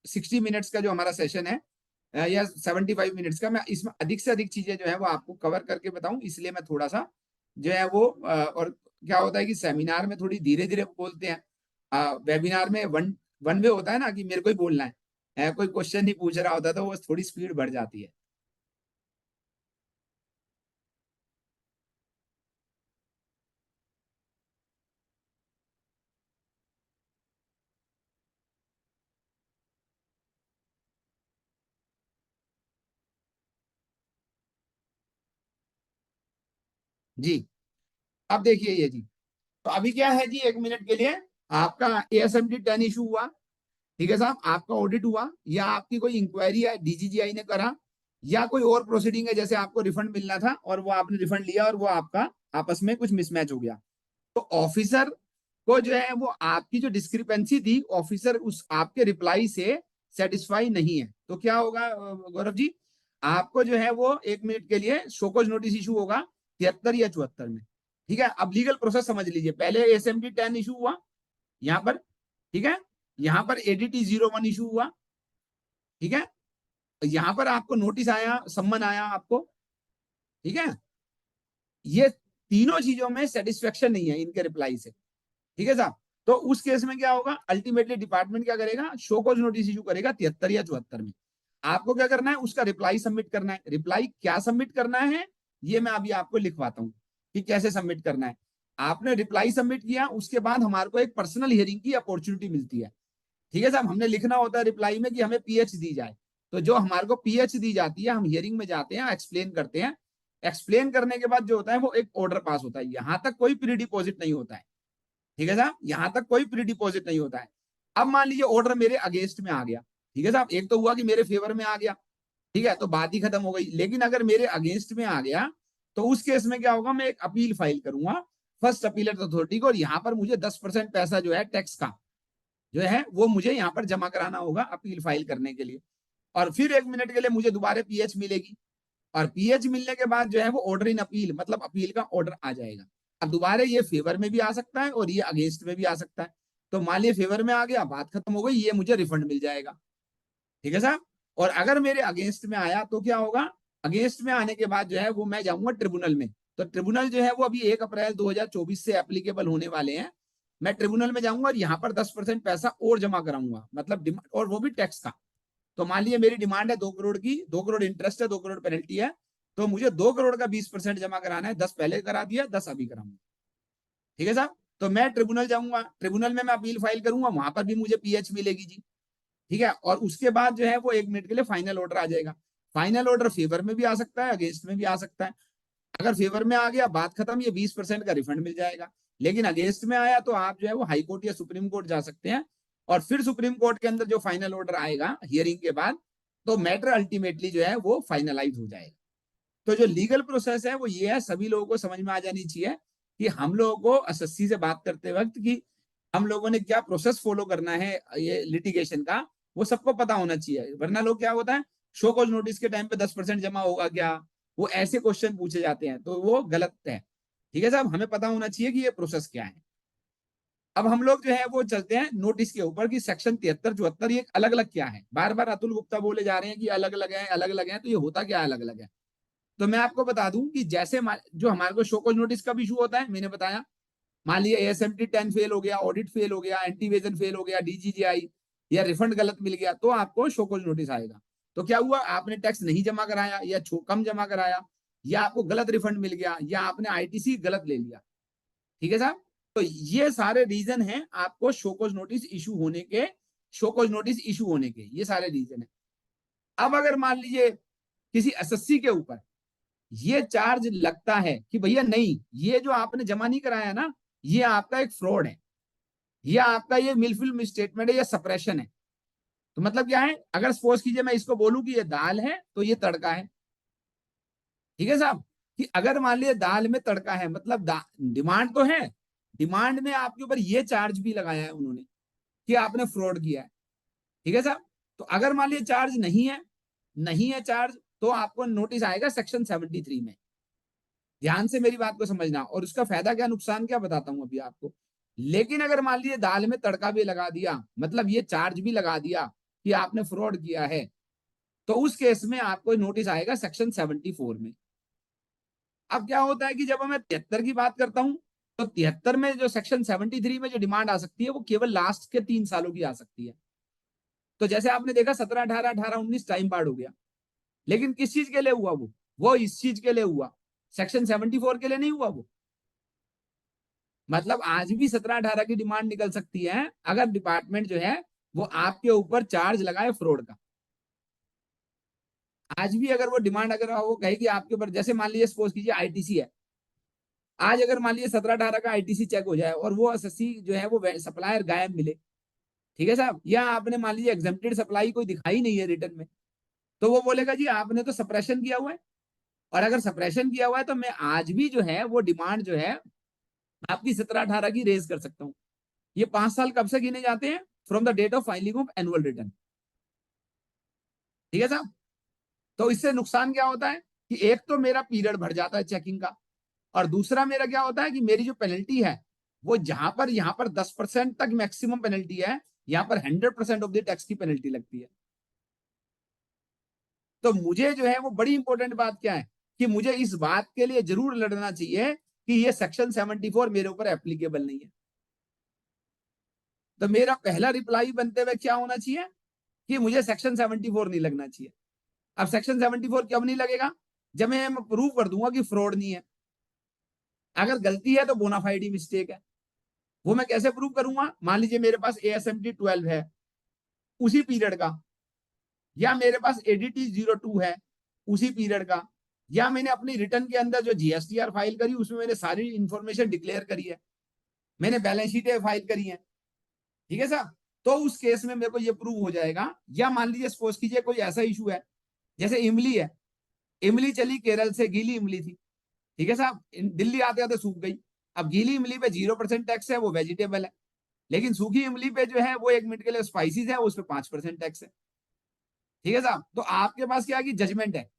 60 मिनट्स का जो हमारा सेशन है या 75 मिनट्स का, मैं इसमें अधिक से अधिक चीजें जो है वो आपको कवर करके बताऊं, इसलिए मैं थोड़ा सा जो है वो और क्या होता है कि सेमिनार में थोड़ी धीरे धीरे बोलते हैं, वेबिनार में वन वन वे होता है ना, कि मेरे को ही बोलना है, कोई क्वेश्चन नहीं पूछ रहा होता, तो वो थोड़ी स्पीड बढ़ जाती है। जी, अब देखिए ये जी, तो अभी क्या है जी, 1 मिनट के लिए आपका एएसएमटी 10 इशू हुआ। ठीक है साहब, आपका ऑडिट हुआ या आपकी कोई इंक्वायरी है डीजीजीआई ने करा, या कोई और प्रोसीडिंग है, जैसे आपको रिफंड मिलना था और वो आपने रिफंड लिया और वो आपका आपस में कुछ मिसमैच हो गया, तो ऑफिसर को जो है वो आपकी जो डिस्क्रिपेंसी थी, ऑफिसर उस आपके रिप्लाई से सेटिस्फाई नहीं है, तो क्या होगा गौरव जी, आपको जो है वो 1 मिनट के लिए शोकॉज नोटिस इशू होगा 73 या 74 में। ठीक है, अब लीगल प्रोसेस समझ लीजिए। पहले एसएमटी 10 इशू हुआ यहाँ पर, ठीक है, यहाँ पर एडीटी 01 इशू हुआ। ठीक है, यहाँ पर आपको नोटिस आया, सम्मन आया आपको। ठीक है, ये तीनों चीजों में सेटिस्फेक्शन नहीं है इनके रिप्लाई से। ठीक है साहब, तो उस केस में क्या होगा, अल्टीमेटली डिपार्टमेंट क्या करेगा, शो कॉज नोटिस इशू करेगा 73 या 74 में। आपको क्या करना है, उसका रिप्लाई सबमिट करना है। रिप्लाई क्या सबमिट करना है, ये मैं अभी आपको लिखवाता हूँ कि कैसे सबमिट करना है। आपने रिप्लाई सबमिट किया, उसके बाद हमारे को एक पर्सनल हियरिंग की अपॉर्चुनिटी मिलती है। ठीक है साहब, हमने लिखना होता है रिप्लाई में कि हमें पीएच दी जाए, तो जो हमारे को पीएच दी जाती है, हम हियरिंग में जाते हैं, एक्सप्लेन करते हैं। एक्सप्लेन करने के बाद जो होता है वो एक ऑर्डर पास होता है, यहां तक कोई प्री डिपॉजिट नहीं होता है। ठीक है साहब, यहां तक कोई प्री डिपॉजिट नहीं होता है। अब मान लीजिए ऑर्डर मेरे अगेंस्ट में आ गया। ठीक है साहब, एक तो हुआ कि मेरे फेवर में आ गया, ठीक है, तो बात ही खत्म हो गई। लेकिन अगर मेरे अगेंस्ट में आ गया, तो उस केस में क्या होगा, मैं एक अपील फाइल करूंगा फर्स्ट अपीलेट अथॉरिटी को, और यहाँ पर मुझे 10% पैसा जो है टैक्स का जो है वो मुझे यहाँ पर जमा कराना होगा अपील फाइल करने के लिए। और फिर 1 मिनट के लिए मुझे दोबारा पीएच मिलेगी, और पीएच मिलने के बाद जो है वो ऑर्डर इन अपील, मतलब अपील का ऑर्डर आ जाएगा। अब दोबारा ये फेवर में भी आ सकता है और ये अगेंस्ट में भी आ सकता है। तो मान लिया फेवर में आ गया, बात खत्म हो गई, ये मुझे रिफंड मिल जाएगा। ठीक है साहब, और अगर मेरे अगेंस्ट में आया तो क्या होगा, अगेंस्ट में आने के बाद जो है वो मैं जाऊंगा ट्रिब्यूनल में। तो ट्रिब्यूनल जो है वो अभी 1 अप्रैल 2024 से एप्लीकेबल होने वाले हैं। मैं ट्रिब्यूनल में जाऊंगा और यहाँ पर 10% पैसा और जमा कराऊंगा, मतलब और वो भी टैक्स का। तो मान लीजिए मेरी डिमांड है 2 करोड़ की, 2 करोड़ इंटरेस्ट है, 2 करोड़ पेनल्टी है, तो मुझे 2 करोड़ का 20% जमा कराना है। 10 पहले करा दिया, 10 अभी कराऊंगा। ठीक है साहब, तो मैं ट्रिब्यूनल जाऊंगा, ट्रिब्यूनल में मैं अपील फाइल करूंगा, वहां पर भी मुझे पीएच मिलेगी जी। ठीक है, और उसके बाद जो है वो 1 मिनट के लिए फाइनल ऑर्डर आ जाएगा। फाइनल ऑर्डर फेवर में भी आ सकता है, अगेंस्ट में भी आ सकता है। अगर फेवर में आ गया, बात खत्म, ये 20% का रिफंड मिल जाएगा। लेकिन अगेंस्ट में आया तो आप जो है वो हाई कोर्ट या सुप्रीम कोर्ट जा सकते हैं, और फिर सुप्रीम कोर्ट के अंदर जो फाइनल ऑर्डर आएगा हियरिंग के बाद, तो मैटर अल्टीमेटली जो है वो फाइनलाइज हो जाएगा। तो जो लीगल प्रोसेस है वो ये है, सभी लोगों को समझ में आ जानी चाहिए कि हम लोगों को एसएससी से बात करते वक्त कि हम लोगों ने क्या प्रोसेस फॉलो करना है ये लिटिगेशन का, वो सबको पता होना चाहिए। वरना लोग क्या होता है, शो कॉज नोटिस के टाइम पे 10% जमा होगा क्या, वो ऐसे क्वेश्चन पूछे जाते हैं, तो वो गलत है। ठीक है साहब, हमें पता होना चाहिए कि ये प्रोसेस क्या है। अब हम लोग जो है वो चलते हैं नोटिस के ऊपर कि सेक्शन 73 74 ये अलग अलग क्या है। बार बार अतुल गुप्ता बोले जा रहे हैं कि अलग अलग है, अलग अलग है, तो ये होता क्या अलग अलग है। तो मैं आपको बता दूं कि जैसे जो हमारे को शो कॉज नोटिस का भी इशू होता है, मैंने बताया, मान लिया एएसएमटी 10 फेल हो गया, ऑडिट फेल हो गया, एंटीवेजन फेल हो गया, डीजीजीआई या रिफंड गलत मिल गया, तो आपको शो कॉज नोटिस आएगा। तो क्या हुआ, आपने टैक्स नहीं जमा कराया या कम जमा कराया, या आपको गलत रिफंड मिल गया, या आपने आईटीसी गलत ले लिया। ठीक है साहब, तो ये सारे रीजन हैं आपको शोकॉज नोटिस इशू होने के, शोकॉज नोटिस इशू होने के, ये सारे रीजन है। अब अगर मान लीजिए किसी एसएससी के ऊपर ये चार्ज लगता है कि भैया नहीं, ये जो आपने जमा नहीं कराया ना, ये आपका एक फ्रॉड है, या आपका ये मिलफुल मिसस्टेटमेंट है, या सप्रेशन है। तो मतलब क्या है, अगर सपोज कीजिए मैं इसको बोलूं कि ये दाल है तो ये तड़का है, ठीक है साहब, कि अगर मान लीजिए दाल में तड़का है, मतलब डिमांड तो है, डिमांड में आपके ऊपर ये चार्ज भी लगाया है उन्होंने कि आपने फ्रॉड किया है, ठीक है साहब। तो अगर मान लीजिए चार्ज नहीं है चार्ज, तो आपको नोटिस आएगा सेक्शन 73 में। ध्यान से मेरी बात को समझना, और उसका फायदा क्या नुकसान क्या बताता हूं अभी आपको। लेकिन अगर मान लीजिए दाल में तड़का भी लगा दिया, मतलब ये चार्ज भी लगा दिया कि आपने फ्रॉड किया है, तो उस केस में आपको नोटिस आएगा सेक्शन 74 में। अब क्या होता है कि जब मैं 73 की बात करता हूं, तो 73 में जो सेक्शन 73 में जो डिमांड आ सकती है वो केवल लास्ट के 3 सालों की आ सकती है। तो जैसे आपने देखा 17, 18, 18, 19 टाइम बार्ड हो गया, लेकिन किस चीज के लिए हुआ वो इस चीज के लिए हुआ, सेक्शन 74 के लिए नहीं हुआ वो। मतलब आज भी 17, 18 की डिमांड निकल सकती है अगर डिपार्टमेंट जो है वो आपके ऊपर चार्ज लगाए फ्रॉड का। आज भी अगर वो डिमांड, अगर वो कहे कि आपके ऊपर, जैसे मान लीजिए सपोज कीजिए आईटीसी है, आज अगर मान लीजिए 17, 18 का आईटीसी चेक हो जाए और वो एसएससी जो है वो सप्लायर गायब मिले, ठीक है साहब, या आपने मान लीजिए एग्जेम्प्टेड सप्लाई कोई दिखाई नहीं है रिटर्न में, तो वो बोलेगा जी आपने तो सप्रेशन किया हुआ है। और अगर सप्रेशन किया हुआ है तो मैं आज भी जो है वो डिमांड जो है आपकी 17, 18 की रेज कर सकता हूँ। ये 5 साल कब से गिने जाते हैं? From the date of filing of annual return, ठीक है साहब। तो इससे नुकसान क्या होता है कि एक तो मेरा पीरियड बढ़ जाता है चेकिंग का, और दूसरा मेरा क्या होता है कि मेरी जो पेनल्टी है वो जहां पर यहाँ पर 10% तक मैक्सिमम पेनल्टी है, यहाँ पर 100% ऑफ द टैक्स की पेनल्टी लगती है। तो मुझे जो है वो बड़ी इंपॉर्टेंट बात क्या है कि मुझे इस बात के लिए जरूर लड़ना चाहिए कि ये सेक्शन 74 मेरे ऊपर एप्लीकेबल नहीं है। तो मेरा पहला रिप्लाई बनते हुए क्या होना चाहिए कि मुझे सेक्शन 74 नहीं लगना चाहिए। अब सेक्शन 74 कब नहीं लगेगा? जब मैं प्रूव कर दूंगा कि फ्रॉड नहीं है। अगर गलती है तो बोनाफाइड मिस्टेक है। वो मैं कैसे प्रूव करूंगा? मान लीजिए मेरे पास ASMT 12 है उसी पीरियड का, या मेरे पास ADT 02 है उसी पीरियड का, या मैंने अपनी रिटर्न के अंदर जो GSTR फाइल करी उसमें मैंने सारी इंफॉर्मेशन डिक्लेयर करी है, मैंने बैलेंस शीटें फाइल करी है, ठीक है साहब। तो उस केस में मेरे को ये प्रूव हो जाएगा। या मान लीजिए सपोज कीजिए कोई ऐसा इशू है, जैसे इमली है, इमली चली केरल से, गीली इमली थी, ठीक है साहब, दिल्ली आते आते सूख गई। अब गीली इमली पे 0% टैक्स है, वो वेजिटेबल है, लेकिन सूखी इमली पे जो है वो 1 मिनट के लिए स्पाइसीज है, उस पर 5% टैक्स है, ठीक है साहब। तो आपके पास क्या है कि जजमेंट है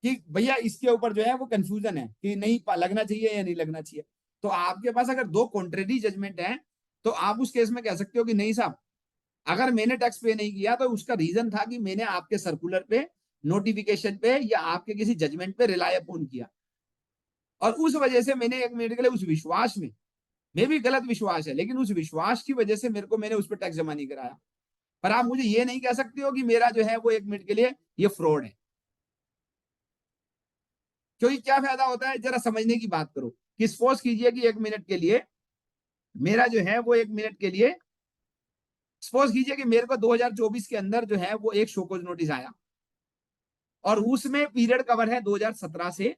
कि भैया इसके ऊपर जो है वो कंफ्यूजन है कि नहीं लगना चाहिए या नहीं लगना चाहिए। तो आपके पास अगर दो कॉन्ट्रेरी जजमेंट है, तो आप उस केस में कह सकते हो कि नहीं साहब, अगर मैंने टैक्स पे नहीं किया तो उसका रीजन था कि मैंने आपके सर्कुलर पे, नोटिफिकेशन पे, या आपके किसी जजमेंट पे रिलाय अपॉन किया, और उस वजह से मैंने 1 मिनट के लिए उस विश्वास में, मे भी गलत विश्वास है लेकिन उस विश्वास की वजह से मैंने उस पर टैक्स जमा नहीं कराया। पर आप मुझे ये नहीं कह सकते हो कि मेरा जो है वो 1 मिनट के लिए ये फ्रॉड है। क्योंकि क्या फायदा होता है, जरा समझने की बात करो कि सपोज कीजिए कि 1 मिनट के लिए मेरा जो है वो 1 मिनट के लिए, सपोज कीजिए कि मेरे को 2024 के अंदर जो है वो एक शोकॉज नोटिस आया, और उसमें पीरियड कवर है 2017 से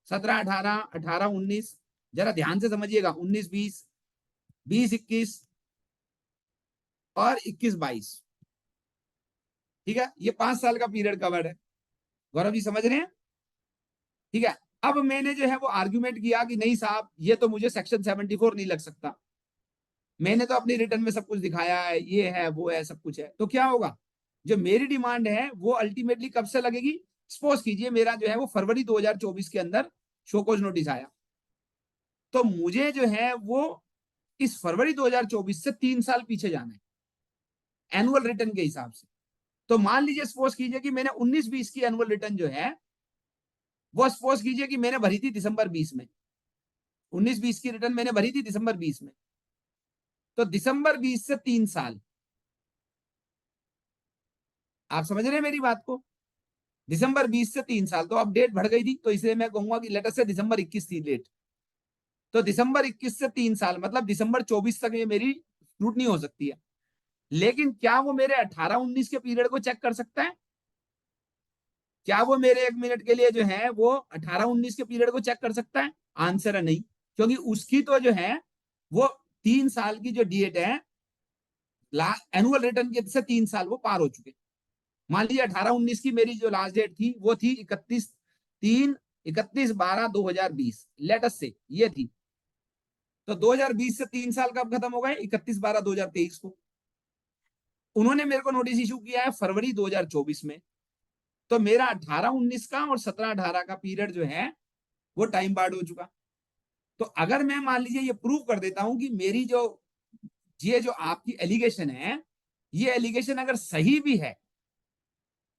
17, 18, 18, 19, जरा ध्यान से समझिएगा, 19, 20, 20, 21 और 21, 22, ठीक है, ये 5 साल का पीरियड कवर है। गौरव जी समझ रहे हैं? ठीक है। अब मैंने जो है वो आर्ग्यूमेंट किया कि नहीं साहब ये तो मुझे सेक्शन 74 नहीं लग सकता, मैंने तो अपनी रिटर्न में सब कुछ दिखाया है, ये है वो है सब कुछ है। तो क्या होगा, जो मेरी डिमांड है वो अल्टीमेटली कब से लगेगी? सपोज कीजिए मेरा जो है वो फरवरी 2024 के अंदर शोकॉज नोटिस आया, तो मुझे जो है वो इस फरवरी 2024 से 3 साल पीछे जाना है एनुअल रिटर्न के हिसाब से। तो मान लीजिए सपोज कीजिए कि मैंने 19-20 की एनुअल रिटर्न जो है वो सपोज कीजिए कि मैंने भरी थी दिसंबर 20 में, 19-20 की रिटर्न मैंने भरी थी दिसंबर 20 में, तो दिसंबर 20 से 3 साल, आप समझ रहे हैं मेरी बात को? दिसंबर 20 से 3 साल, तो अब डेट बढ़ गई थी, तो इसलिए मैं कहूंगा कि लेटर से दिसंबर 21 थी डेट, तो दिसंबर 21 से 3 साल मतलब दिसंबर 24 तक ये मेरी स्क्रूटनी हो सकती है। लेकिन क्या वो मेरे 18-19 के पीरियड को चेक कर सकता है? क्या वो मेरे 1 मिनट के लिए जो है वो 18-19 के पीरियड को चेक कर सकता है? आंसर है नहीं। क्योंकि उसकी तो जो है वो 3 साल की जो डेट है एनुअल रिटर्न के से 3 साल वो पार हो चुके। मान लीजिए 18-19 की मेरी जो लास्ट डेट थी वो थी 31/12/2020, लेटेस्ट से ये थी। तो 2020 से 3 साल कब खत्म हो गए? 31/12/2023 को। उन्होंने मेरे को नोटिस इशू किया है फरवरी 2024 में। तो मेरा 18-19 का और 17-18 का पीरियड जो है वो टाइम बार्ड हो चुका। तो अगर मैं मान लीजिए ये प्रूव कर देता हूं कि मेरी जो ये जो आपकी एलिगेशन है, ये एलिगेशन अगर सही भी है,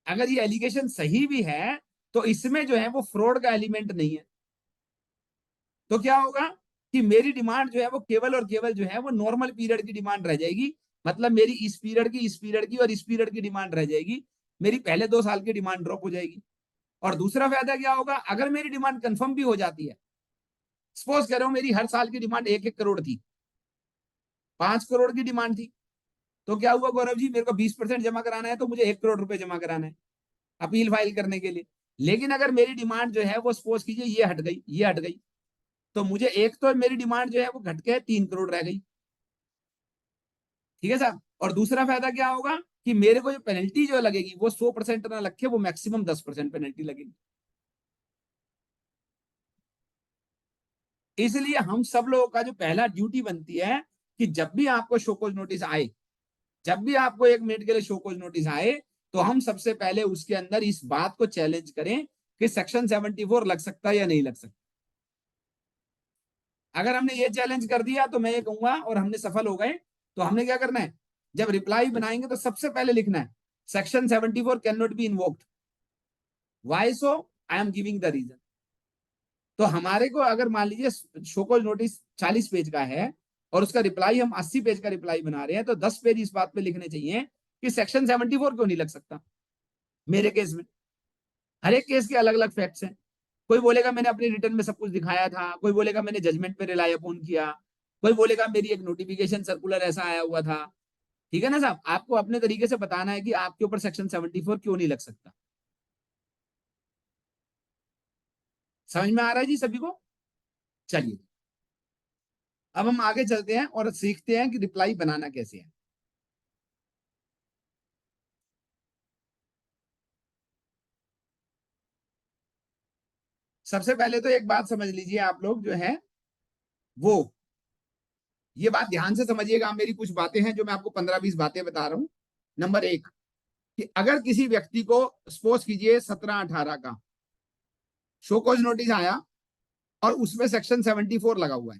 अगर ये एलिगेशन सही भी है, तो इसमें जो है वो फ्रॉड का एलिमेंट नहीं है। तो क्या होगा कि मेरी डिमांड जो है वो केवल और केवल जो है वो नॉर्मल पीरियड की डिमांड रह जाएगी। मतलब मेरी इस पीरियड की, इस पीरियड की और इस पीरियड की डिमांड रह जाएगी। मेरी पहले 2 साल की डिमांड ड्रॉप हो जाएगी। और दूसरा फायदा क्या होगा, अगर मेरी डिमांड कंफर्म भी हो जाती है, सपोज कर रहा हूं मेरी हर साल की डिमांड 1-1 करोड़ थी, 5 करोड़ की डिमांड थी, तो क्या हुआ गौरव जी, मेरे को 20% जमा कराना है तो मुझे 1 करोड़ रुपए जमा कराना है अपील फाइल करने के लिए। लेकिन अगर मेरी डिमांड जो है वो सपोज कीजिए ये हट गई, ये हट गई, तो मुझे एक तो मेरी डिमांड जो है वो घट के 3 करोड़ रह गई। ठीक है साहब। और दूसरा फायदा क्या होगा कि मेरे को जो पेनल्टी जो लगेगी वो 100% ना लग के वो मैक्सिमम 10% पेनल्टी लगेगी। इसलिए हम सब लोगों का जो पहला ड्यूटी बनती है कि जब भी आपको शोकॉज नोटिस आए, जब भी आपको 1 मिनट के लिए शोकॉज नोटिस आए, तो हम सबसे पहले उसके अंदर इस बात को चैलेंज करें कि सेक्शन 74 लग सकता है या नहीं लग सकता। अगर हमने ये चैलेंज कर दिया तो मैं ये कहूंगा और हमने सफल हो गए। तो हमने क्या करना है, जब रिप्लाई बनाएंगे तो सबसे पहले लिखना है section 74 can not be invoked, why so, I am giving the reason. तो हमारे को अगर मान लीजिए शोकॉज नोटिस 40 पेज का है और उसका रिप्लाई हम 80 पेज का रिप्लाई बना रहे हैं, तो 10 पेज इस बात पे लिखने चाहिए कि सेक्शन 74 क्यों नहीं लग सकता मेरे केस में। हर एक केस के अलग अलग फैक्ट्स हैं। कोई बोलेगा मैंने अपनी रिटर्न में सब कुछ दिखाया था, कोई बोलेगा मैंने जजमेंट पे रिलाई अपॉन किया, कोई बोलेगा मेरी एक नोटिफिकेशन सर्कुलर ऐसा आया हुआ था। ठीक है ना साहब, आपको अपने तरीके से बताना है कि आपके ऊपर सेक्शन 74 क्यों नहीं लग सकता। समझ में आ रहा है जी सभी को? चलिए अब हम आगे चलते हैं और सीखते हैं कि रिप्लाई बनाना कैसे है। सबसे पहले तो एक बात समझ लीजिए आप लोग जो है वो, ये बात ध्यान से समझिएगा, मेरी कुछ बातें हैं जो मैं आपको 15-20 बातें बता रहा हूं। नंबर 1 कि अगर किसी व्यक्ति को सपोज कीजिए 17-18 का शोकॉज नोटिस आया और उसमें सेक्शन 74 लगा हुआ है,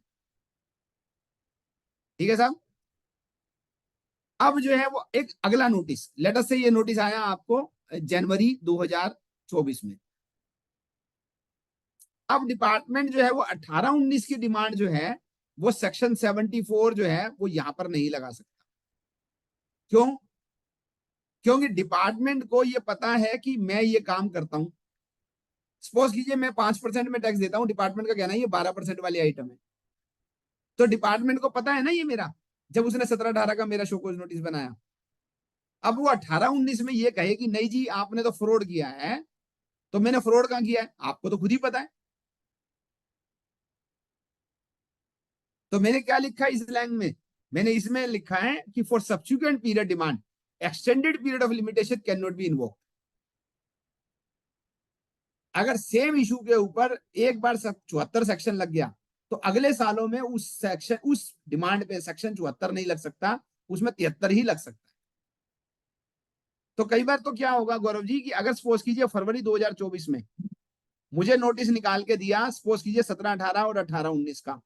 ठीक है साहब। अब जो है वो एक अगला नोटिस, लेटर से ये नोटिस आया आपको जनवरी 2024 में। अब डिपार्टमेंट जो है वो 18-19 की डिमांड जो है वो सेक्शन 74 जो है वो यहां पर नहीं लगा सकता। क्यों? क्योंकि डिपार्टमेंट को ये पता है कि मैं ये काम करता हूं। सपोज कीजिए मैं 5% में टैक्स देता हूं, डिपार्टमेंट का कहना है ये 12% वाली आइटम है। तो डिपार्टमेंट को पता है ना ये मेरा, जब उसने 17-18 का मेरा शोकॉज नोटिस बनाया। अब वो 18-19 में ये कहे कि नहीं जी आपने तो फ्रॉड किया है, तो मैंने फ्रॉड कहां किया है आपको तो खुद ही पता है। तो मैंने क्या लिखा है इस लाइन में, मैंने इसमें लिखा है कि for subsequent period demand extended period of limitation can not be invoked. अगर सेम इशू के ऊपर एक बार 74 सेक्शन लग गया तो अगले सालों में उस सेक्शन, उस डिमांड पे सेक्शन 74 नहीं लग सकता, उसमें 73 ही लग सकता है। तो कई बार तो क्या होगा गौरव जी कि अगर सपोज कीजिए फरवरी 2024 में मुझे नोटिस निकाल के दिया, सपोज कीजिए 17-18 और 18-19 का,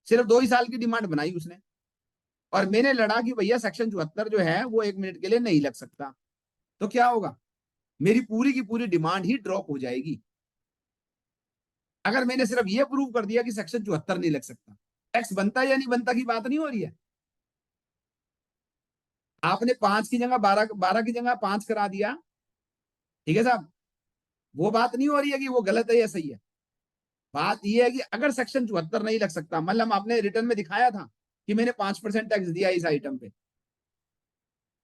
सिर्फ 2 ही साल की डिमांड बनाई उसने, और मैंने लड़ा कि भैया सेक्शन 74 जो है वो 1 मिनट के लिए नहीं लग सकता, तो क्या होगा, मेरी पूरी की पूरी डिमांड ही ड्रॉप हो जाएगी। अगर मैंने सिर्फ ये प्रूव कर दिया कि सेक्शन 74 नहीं लग सकता, टैक्स बनता या नहीं बनता की बात नहीं हो रही है। आपने 5 की जगह 12, 12 की जगह 5 करा दिया, ठीक है साहब, वो बात नहीं हो रही है कि वो गलत है या सही है। बात यह है कि अगर सेक्शन 74 नहीं लग सकता, मतलब आपने रिटर्न में दिखाया था कि मैंने 5% टैक्स दिया इस आइटम पे,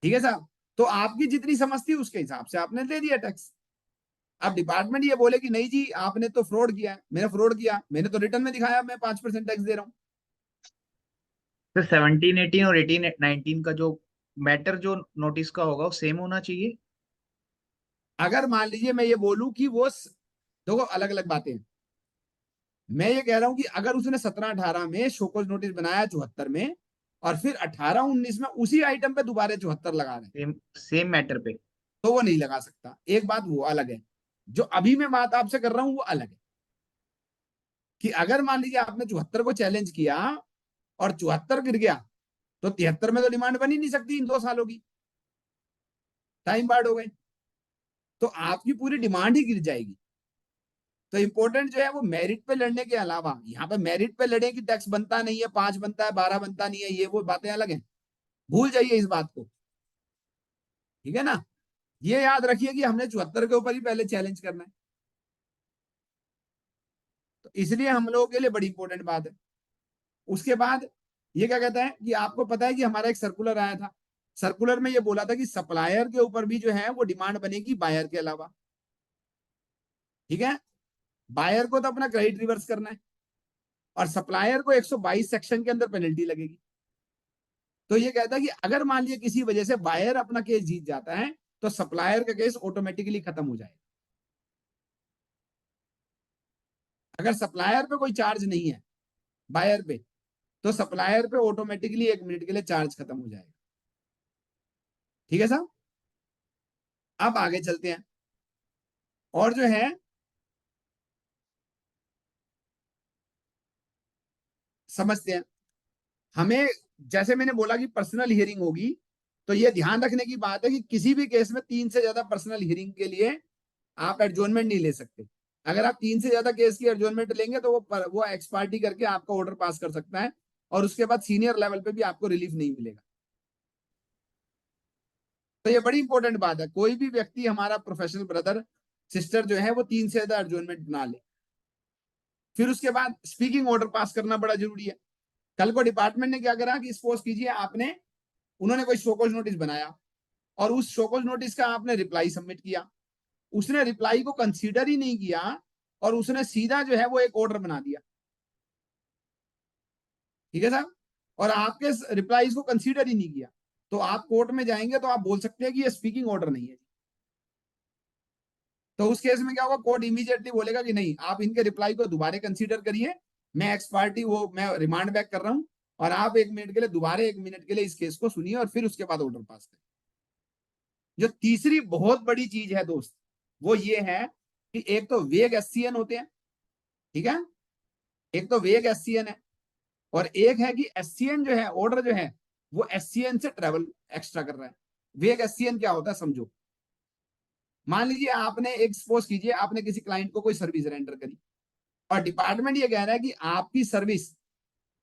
ठीक है साहब, तो आपकी जितनी समझ थी उसके हिसाब से आपने दे दिया टैक्स। अब डिपार्टमेंट ये बोले कि नहीं जी आपने तो फ्रॉड किया है, मैंने फ्रॉड किया, मैंने तो रिटर्न में दिखाया मैं 5% टैक्स दे रहा हूँ। तो 17, 18 और 18, 19 का जो मैटर जो नोटिस का होगा वो सेम होना चाहिए। अगर मान लीजिए मैं ये बोलूं कि देखो अलग अलग बातें हैं। मैं ये कह रहा हूं कि अगर उसने 17-18 में शोकॉज नोटिस बनाया 74 में, और फिर 18-19 में उसी आइटम पे दोबारा 74 लगा रहे हैं, सेम सेम मैटर पे। तो वो नहीं लगा सकता। एक बात वो अलग है, जो अभी मैं बात आपसे कर रहा हूं वो अलग है। कि अगर मान लीजिए आपने 74 को चैलेंज किया और 74 गिर गया, तो 73 में तो डिमांड बन ही नहीं सकती इन 2 सालों की, टाइम बार्ड हो गए, तो आपकी पूरी डिमांड ही गिर जाएगी। तो इंपॉर्टेंट जो है वो मेरिट पे लड़ने के अलावा, यहाँ पे मेरिट पे लड़े कि टैक्स बनता नहीं है, 5 बनता है, 12 बनता नहीं है, ये वो बातें अलग हैं, भूल जाइए इस बात को। ठीक है ना, ये याद रखिए कि हमने 74 के ऊपर ही पहले चैलेंज करना है। तो इसलिए हम लोगों के लिए बड़ी इंपॉर्टेंट बात है। उसके बाद ये क्या कहता है कि आपको पता है कि हमारा एक सर्कुलर आया था, सर्कुलर में ये बोला था कि सप्लायर के ऊपर भी जो है वो डिमांड बनेगी बायर के अलावा। ठीक है, बायर को तो अपना क्रेडिट रिवर्स करना है और सप्लायर को 122 सेक्शन के अंदर पेनल्टी लगेगी। तो ये कहता है कि अगर मान लीजिए किसी वजह से बायर अपना केस जीत जाता है, तो सप्लायर का केस ऑटोमेटिकली खत्म हो जाएगा। अगर सप्लायर पे कोई चार्ज नहीं है बायर पे, तो सप्लायर पे ऑटोमेटिकली 1 मिनट के लिए चार्ज खत्म हो जाएगा। ठीक है साहब, अब आगे चलते हैं और जो है समझते हैं। हमें जैसे मैंने बोला कि पर्सनल हियरिंग होगी, तो ये ध्यान रखने की बात है कि किसी भी केस में 3 से ज्यादा पर्सनल हियरिंग के लिए आप एडजोनमेंट नहीं ले सकते। अगर आप 3 से ज्यादा केस की एडजोनमेंट लेंगे तो वो एक्स पार्टी करके आपका ऑर्डर पास कर सकता है, और उसके बाद सीनियर लेवल पे भी आपको रिलीफ नहीं मिलेगा। तो ये बड़ी इंपॉर्टेंट बात है, कोई भी व्यक्ति हमारा प्रोफेशनल ब्रदर सिस्टर जो है वो 3 से ज्यादा एडजोनमेंट ना ले। फिर उसके बाद स्पीकिंग ऑर्डर पास करना बड़ा जरूरी है। कल को डिपार्टमेंट ने क्या करा कि सपोज कीजिए आपने, उन्होंने कोई शोकॉज नोटिस बनाया और उस शोकॉज नोटिस का आपने रिप्लाई सबमिट किया, उसने रिप्लाई को कंसीडर ही नहीं किया और उसने सीधा जो है वो एक ऑर्डर बना दिया। ठीक है साहब, और आपके रिप्लाईज को कंसीडर ही नहीं किया, तो आप कोर्ट में जाएंगे तो आप बोल सकते हैं कि ये स्पीकिंग ऑर्डर नहीं है। तो उस केस में क्या होगा, कोर्ट इमीडिएटली बोलेगा कि नहीं आप इनके रिप्लाई को दोबारा कंसीडर करिए, मैं एक्स पार्टी वो मैं रिमांड बैक कर रहा हूं, और आप 1 मिनट के लिए दोबारा 1 मिनट के लिए इस केस को सुनिए और फिर उसके बाद ऑर्डर पास करें। जो तीसरी बहुत बड़ी चीज है दोस्त, वो ये है कि एक तो वेग एससीएन होते हैं। ठीक है, एक तो वेग एससीएन है, और एक है कि एससीएन जो है ऑर्डर जो है वो एससीएन से ट्रेवल एक्स्ट्रा कर रहा है। वेग एससीएन क्या होता है समझो। मान लीजिए आपने एक सपोज कीजिए आपने किसी क्लाइंट को कोई सर्विस रेंडर करी, और डिपार्टमेंट ये कह रहा है कि आपकी सर्विस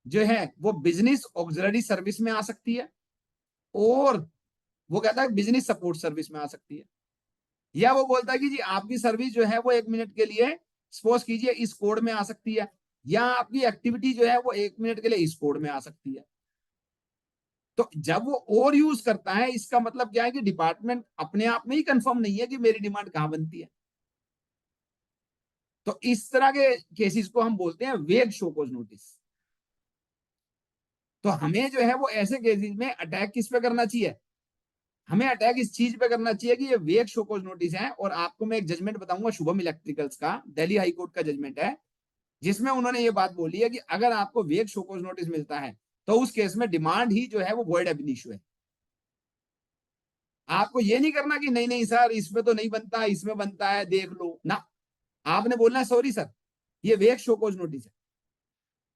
जो है वो बिजनेस ऑक्सिलरी सर्विस में आ सकती है, और वो कहता है बिजनेस सपोर्ट सर्विस में आ सकती है, या वो बोलता है कि जी आपकी सर्विस जो है वो 1 मिनट के लिए सपोज कीजिए इस कोड में आ सकती है, या आपकी एक्टिविटी जो है वो 1 मिनट के लिए इस कोड में आ सकती है। तो जब वो और यूज करता है, इसका मतलब क्या है कि डिपार्टमेंट अपने आप में ही कंफर्म नहीं है कि मेरी डिमांड कहां बनती है। तो इस तरह के केसेस को हम बोलते हैं वेग शोकॉज नोटिस। तो हमें जो है वो ऐसे केसेस में अटैक किस पे करना चाहिए, हमें अटैक इस चीज पे करना चाहिए कि ये वेग शोकॉज नोटिस है। और आपको मैं एक जजमेंट बताऊंगा शुभम इलेक्ट्रिकल्स का, दिल्ली हाई कोर्ट का जजमेंट है, जिसमें उन्होंने ये बात बोली है कि अगर आपको वेग शोकॉज नोटिस मिलता है तो उस केस में डिमांड ही जो है वो वॉइड एब इनिशियो है। आपको ये नहीं करना कि नहीं नहीं सर इसमें तो नहीं बनता, इसमें बनता है देख लो ना, आपने बोलना है सॉरी सर ये वेग शोकॉज नोटिस है।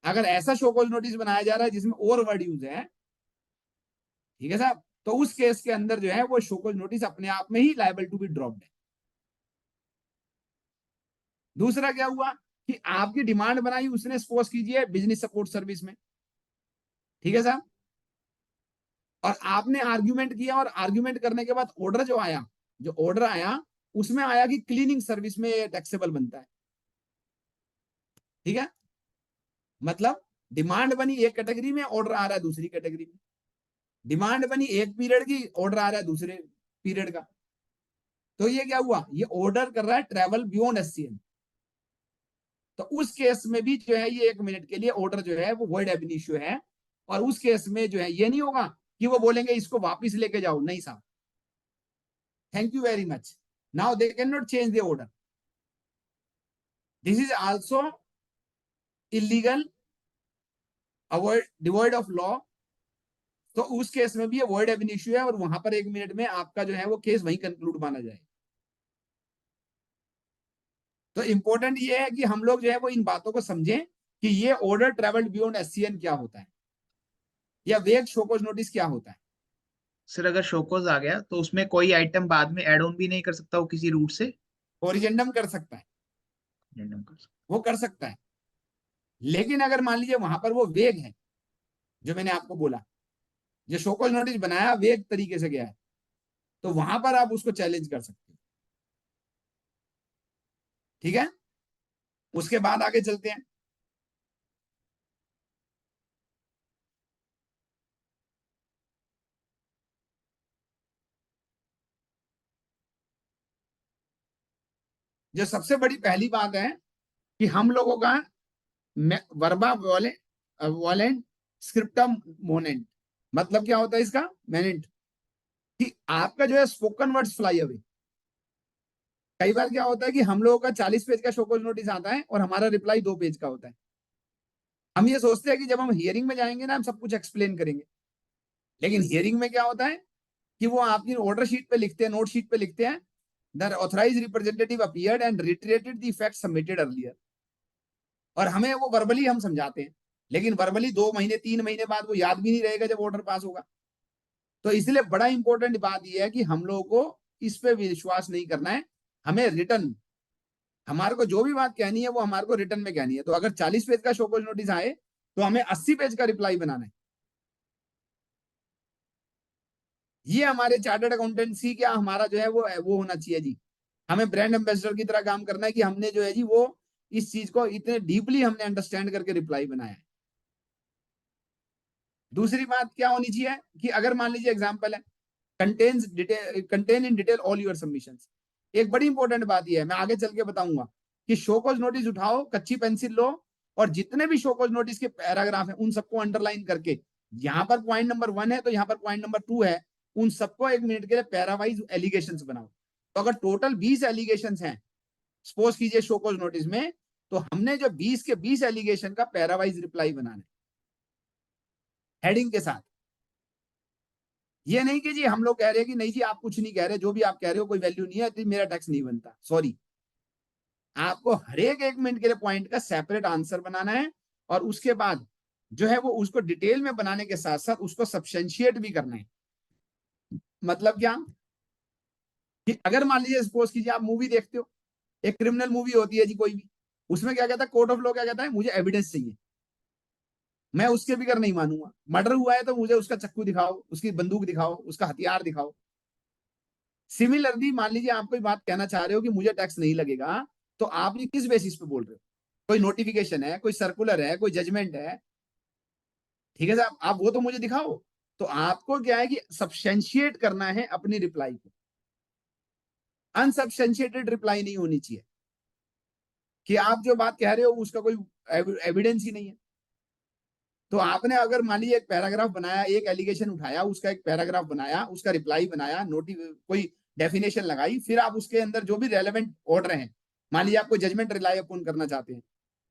अगर ऐसा शोकॉज नोटिस बनाया जा रहा है जिसमें और वर्ड यूज है, ठीक है साहब, तो उस केस के अंदर जो है वो शोकॉज नोटिस अपने आप में ही लायबल टू बी ड्रॉप्ड है। दूसरा क्या हुआ कि आपकी डिमांड बनाई उसने सपोज कीजिए बिजनेस सपोर्ट सर्विस में। ठीक है साहब, और आपने आर्ग्यूमेंट किया, और आर्ग्यूमेंट करने के बाद ऑर्डर जो आया, जो ऑर्डर आया उसमें आया कि क्लीनिंग सर्विस में टैक्सेबल बनता है। ठीक है, मतलब डिमांड बनी एक कैटेगरी में, ऑर्डर आ रहा है दूसरी कैटेगरी में। डिमांड बनी एक पीरियड की, ऑर्डर आ रहा है दूसरे पीरियड का। तो ये क्या हुआ, ये ऑर्डर कर रहा है ट्रेवल बियॉन्ड SCN। तो उस केस में भी जो है ये 1 मिनट के लिए ऑर्डर जो है वो वॉइड एब इनिशियो है। और उस केस में जो है ये नहीं होगा कि वो बोलेंगे इसको वापस लेके जाओ, नहीं साहब, thank you very much, now they can not change the order, this is also illegal, avoid devoid of law. तो उस केस में भी ये वॉइड एब इनिशियो है और वहां पर 1 मिनट में आपका जो है वो केस वहीं कंक्लूड माना जाए। तो इंपॉर्टेंट ये है कि हम लोग जो है वो इन बातों को समझें कि ये ऑर्डर ट्रेवल्ड बियॉन्ड SCN क्या होता है, या वेग शोकोज नोटिस क्या होता है। सर अगर शोकोज आ गया तो उसमें कोई आइटम बाद में ऐड ऑन भी नहीं कर सकता वो किसी रूट से? ओरिजेंडम कर सकता है, Random कर सकता। वो कर सकता है, लेकिन अगर मान लीजिए वहां पर वो वेग है, जो मैंने आपको बोला, जो शोकोज नोटिस बनाया वेग तरीके से गया है, तो वहां पर आप उसको चैलेंज कर सकते हो। ठीक है, उसके बाद आगे चलते हैं। जो सबसे बड़ी पहली बात है कि हम लोगों का वर्बा वॉलेंट स्क्रिप्टम मोनेंट, मतलब क्या होता है इसका मेनेंट, कि आपका जो है स्पोकन वर्ड्स फ्लाई अवे। कई बार क्या होता है कि हम लोगों का 40 पेज का शोकोज नोटिस आता है और हमारा रिप्लाई 2 पेज का होता है। हम ये सोचते हैं कि जब हम हियरिंग में जाएंगे ना हम सब कुछ एक्सप्लेन करेंगे, लेकिन हियरिंग में क्या होता है कि वो आपकी ऑर्डर शीट पे लिखते हैं, नोट शीट पे लिखते हैं, the authorise representative appeared and reiterated the fact submitted earlier, और हमें वो वर्बली हम समझाते हैं, लेकिन वर्बली 2 महीने 3 महीने बाद वो याद भी नहीं रहेगा जब ऑर्डर पास होगा। तो इसलिए बड़ा इंपॉर्टेंट बात यह है कि हम लोगों को इस पे विश्वास नहीं करना है, हमें रिटर्न, हमारे को जो भी बात कहनी है वो हमारे को रिटर्न में कहनी है। तो अगर 40 पेज का शोकोज नोटिस आए तो हमें 80 पेज का रिप्लाई बनाना है। ये हमारे चार्टर्ड अकाउंटेंसी क्या हमारा जो है वो होना चाहिए जी। हमें ब्रांड एम्बेसडर की तरह काम करना है कि हमने जो है जी वो इस चीज को इतने डीपली हमने अंडरस्टैंड करके रिप्लाई बनाया है। दूसरी बात क्या होनी चाहिए कि अगर मान लीजिए एग्जांपल है contain in detail all your submissions, एक बड़ी इंपॉर्टेंट बात यह है, मैं आगे चल के बताऊंगा कि शोकोज नोटिस उठाओ, कच्ची पेंसिल लो, और जितने भी शोकोज नोटिस के पैराग्राफ हैं उन सबको अंडरलाइन करके, यहां पर पॉइंट नंबर 1 है तो यहां पर पॉइंट नंबर 2 है, उन सबको 1 मिनट के लिए पैरावाइज एलिगेशन बनाओ। तो अगर टोटल 20 एलिगेशन हैं सपोज कीजिए शोकोज नोटिस में, तो हमने जो 20 के 20 एलिगेशन का पैरावाइज रिप्लाई बनाना है हेडिंग के साथ। ये नहीं कि जी हम लोग कह रहे हैं कि नहीं जी आप कुछ नहीं कह रहे, जो भी आप कह रहे हो कोई वैल्यू नहीं है तो मेरा टैक्स नहीं बनता, सॉरी, आपको हर एक 1 मिनट के लिए पॉइंट का सेपरेट आंसर बनाना है, और उसके बाद जो है वो उसको डिटेल में बनाने के साथ साथ उसको सब्सटेंशिएट भी करना है। मतलब क्या कि अगर मान लीजिए सपोज कीजिए आप मूवी देखते हो, एक क्रिमिनल मूवी होती है जी कोई भी, उसमें क्या कहता है कोर्ट ऑफ लॉ क्या कहता है, मुझे एविडेंस चाहिए, मैं उसके बिगर नहीं मानूंगा, मर्डर हुआ है तो मुझे उसका चक्कू दिखाओ, उसकी बंदूक दिखाओ, उसका हथियार दिखाओ। सिमिलरली मान लीजिए आप कोई बात कहना चाह रहे हो कि मुझे टैक्स नहीं लगेगा, तो आप ये किस बेसिस पे बोल रहे हो, कोई नोटिफिकेशन है, कोई सर्कुलर है, कोई जजमेंट है, ठीक है साहब, आप वो तो मुझे दिखाओ। तो आपको क्या है कि सब्सटेंशिएट करना है अपनी रिप्लाई को, अनसब्सटेंशिएटेड रिप्लाई नहीं होनी चाहिए कि आप जो बात कह रहे हो उसका कोई एविडेंस ही नहीं है। तो आपने अगर मान लीजिए एक पैराग्राफ बनाया, एक एलिगेशन उठाया, उसका एक पैराग्राफ बनाया, उसका रिप्लाई बनाया, कोई डेफिनेशन लगाई, फिर आप उसके अंदर जो भी रेलेवेंट ऑर्डर है, मान लीजिए आप कोई जजमेंट रिलाई अपॉन करना चाहते हैं,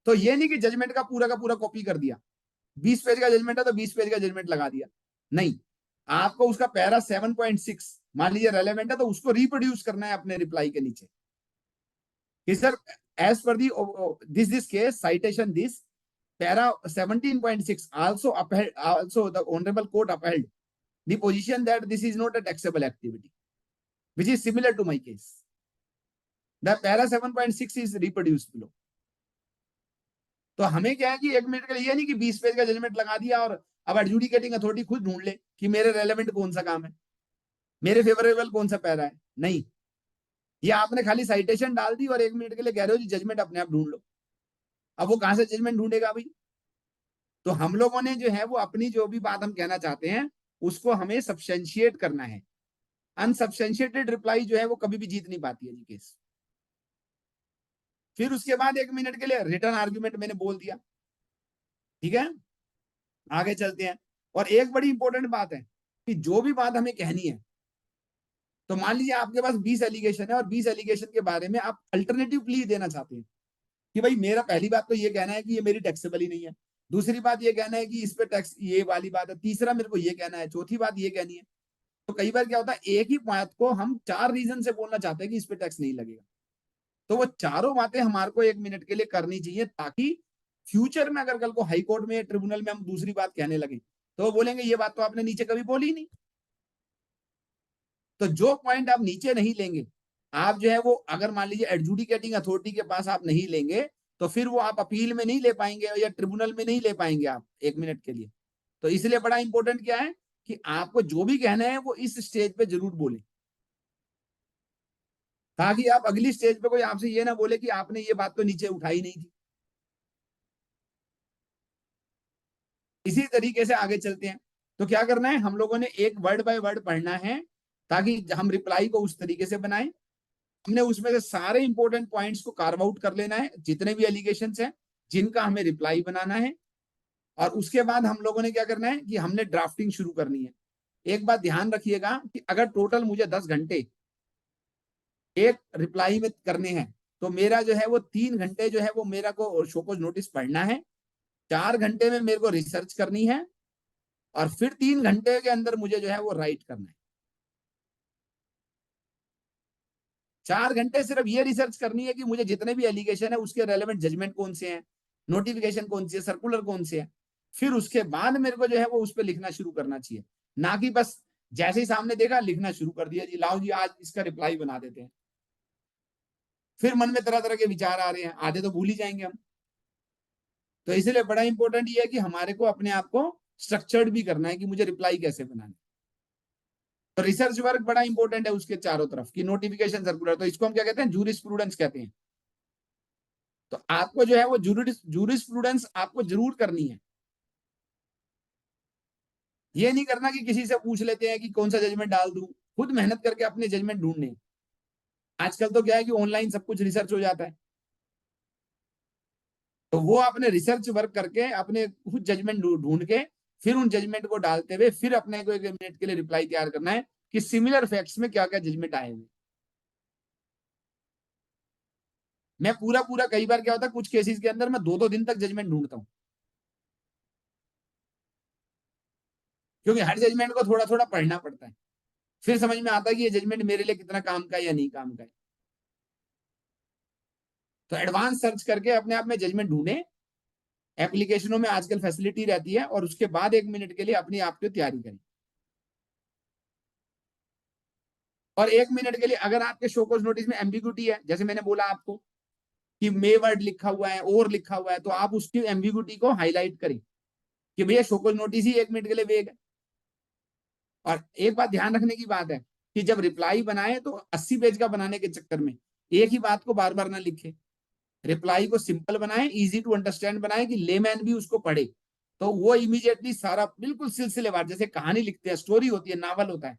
तो ये नहीं कि जजमेंट का पूरा कॉपी कर दिया, 20 पेज का जजमेंट है तो 20 पेज का जजमेंट लगा दिया, नहीं, आपको उसका पैरा 7.6 मान लीजिए रेलेवेंट है तो उसको रिप्रोड्यूस करना है अपने रिप्लाई के नीचे कि sir as per this case citation this para 17.6 also the honorable court upheld the position that this is not a taxable activity which is similar to my case. The para 7.6 is reproduced below. तो हमें क्या है कि 1 मिनट के लिए ये नहीं कि 20 पेज का जजमेंट लगा दिया और अब एडजुडिकेटिंग अथॉरिटी खुद ढूंढ ले कि मेरे रेलेवेंट कौन सा काम है, मेरे फेवरेबल कौन सा पैरा है, नहीं, ये आपने खाली साइटेशन डाल दी और 1 मिनट के लिए कह रहे हो जी जजमेंट अपने आप ढूंढ लो। अब वो कहां से जजमेंट ढूंढेगा भाई। तो हम लोगों ने जो है वो अपनी जो भी बात हम कहना चाहते हैं उसको हमें सब्सटेंशिएट करना है, अनसब्सटेंशिएटेड रिप्लाई जो है वो कभी भी जीत नहीं पाती है जी केस। फिर उसके बाद 1 मिनट के लिए रिटर्न आर्ग्यूमेंट मैंने बोल दिया, ठीक है, आगे चलते हैं। और एक बड़ी इंपॉर्टेंट बात है कि जो भी बात हमें कहनी है, तो मान लीजिए आपके पास 20 एलिगेशन है और 20 एलिगेशन के बारे में आप अल्टरनेटिव प्ली देना चाहते हैं कि भाई मेरा पहली बात तो ये कहना है कि ये मेरी टैक्सेबल ही नहीं है, दूसरी बात ये कहना है कि इस पे टैक्स ये वाली बात है, तीसरा मेरे को ये कहना है, चौथी बात ये कहनी है। तो कई बार क्या होता है, एक ही बात को हम 4 रीजन से बोलना चाहते हैं कि इस पे टैक्स नहीं लगेगा। तो वो चारों बातें हमारे को 1 मिनट के लिए करनी चाहिए, ताकि फ्यूचर में अगर कल को हाई कोर्ट में, ट्रिब्यूनल में हम दूसरी बात कहने लगे तो वो बोलेंगे ये बात तो आपने नीचे कभी बोली नहीं। तो जो पॉइंट आप नीचे नहीं लेंगे, आप जो है वो अगर मान लीजिए एडजुडिकेटिंग अथॉरिटी के पास आप नहीं लेंगे, तो फिर वो आप अपील में नहीं ले पाएंगे या ट्रिब्यूनल में नहीं ले पाएंगे आप 1 मिनट के लिए। तो इसलिए बड़ा इंपॉर्टेंट क्या है कि आपको जो भी कहना है वो इस स्टेज पे जरूर बोले, ताकि आप अगली स्टेज पे कोई आपसे ये ना बोले कि आपने ये बात तो नीचे उठाई नहीं थी। इसी तरीके से आगे चलते हैं। तो क्या करना है, हम लोगों ने एक वर्ड बाय वर्ड पढ़ना है ताकि हम रिप्लाई को उस तरीके से बनाएं। हमने उसमें से सारे इंपॉर्टेंट पॉइंट्स को कार्व आउट कर लेना है, जितने भी एलिगेशंस हैं जिनका हमें रिप्लाई बनाना है। और उसके बाद हम लोगों ने क्या करना है कि हमने ड्राफ्टिंग शुरू करनी है। एक बात ध्यान रखिएगा कि अगर टोटल मुझे 10 घंटे एक रिप्लाई में करने हैं, तो मेरा जो है वो 3 घंटे जो है वो मेरा को शोकॉज नोटिस पढ़ना है, 4 घंटे में मेरे को रिसर्च करनी है, और फिर 3 घंटे के अंदर मुझे जो है वो राइट करना है। 4 घंटे सिर्फ ये रिसर्च करनी है कि मुझे जितने भी एलिगेशन है उसके रेलेवेंट जजमेंट कौन से हैं, नोटिफिकेशन कौन सी है, सर्कुलर कौन से है। फिर उसके बाद मेरे को जो है वो उस पर लिखना शुरू करना चाहिए, ना कि बस जैसे ही सामने देखा लिखना शुरू कर दिया, जी लाओ जी आज इसका रिप्लाई बना देते हैं। फिर मन में तरह तरह के विचार आ रहे हैं, आधे तो भूल ही जाएंगे हम। तो इसलिए बड़ा इंपॉर्टेंट ये है कि हमारे को अपने आप को स्ट्रक्चर्ड भी करना है कि मुझे रिप्लाई कैसे बनाना है। तो रिसर्च वर्क बड़ा इंपॉर्टेंट है उसके चारों तरफ की, नोटिफिकेशन, सर्कुलर, तो इसको हम क्या कहते हैं, जूरिस्प्रूडेंस कहते हैं। तो आपको जो है वो जूरिस्प्रूडेंस आपको जरूर करनी है। ये नहीं करना कि किसी से पूछ लेते हैं कि कौन सा जजमेंट डाल दूं, खुद मेहनत करके अपने जजमेंट ढूंढने। आजकल तो क्या है कि ऑनलाइन सब कुछ रिसर्च हो जाता है, तो वो अपने रिसर्च वर्क करके अपने खुद जजमेंट ढूंढ के फिर उन जजमेंट को डालते हुए फिर अपने को 1 मिनट के लिए रिप्लाई तैयार करना है कि सिमिलर फैक्ट्स में क्या क्या जजमेंट आए हुए। मैं पूरा पूरा कई बार क्या होता है कुछ केसेस के अंदर मैं 2-2 दिन तक जजमेंट ढूंढता हूँ, क्योंकि हर जजमेंट को थोड़ा थोड़ा पढ़ना पड़ता है, फिर समझ में आता है कि ये जजमेंट मेरे लिए कितना काम का है या नहीं काम का है। तो एडवांस सर्च करके अपने आप में जजमेंट ढूंढे, एप्लीकेशनों में आजकल फैसिलिटी रहती है, और उसके बाद 1 मिनट के लिए अपनी आप की तैयारी करें। और 1 मिनट के लिए अगर आपके शोकॉज नोटिस में एम्बिग्यूटी है, जैसे मैंने बोला आपको कि मे वर्ड लिखा हुआ है और लिखा हुआ है, तो आप उसकी एम्बिग्यूटी को हाईलाइट करें कि भैया शोकॉज नोटिस ही 1 मिनट के लिए वेग है। और एक बात ध्यान रखने की बात है कि जब रिप्लाई बनाए तो 80 पेज का बनाने के चक्कर में एक ही बात को बार बार ना लिखे, रिप्लाई को सिंपल बनाए, इजी टू अंडरस्टैंड बनाए कि लेमैन भी उसको पढ़े, तो वो इमीडिएटली सारा बिल्कुल सिलसिलेवार, जैसे कहानी लिखते हैं, स्टोरी होती है, नावल होता है,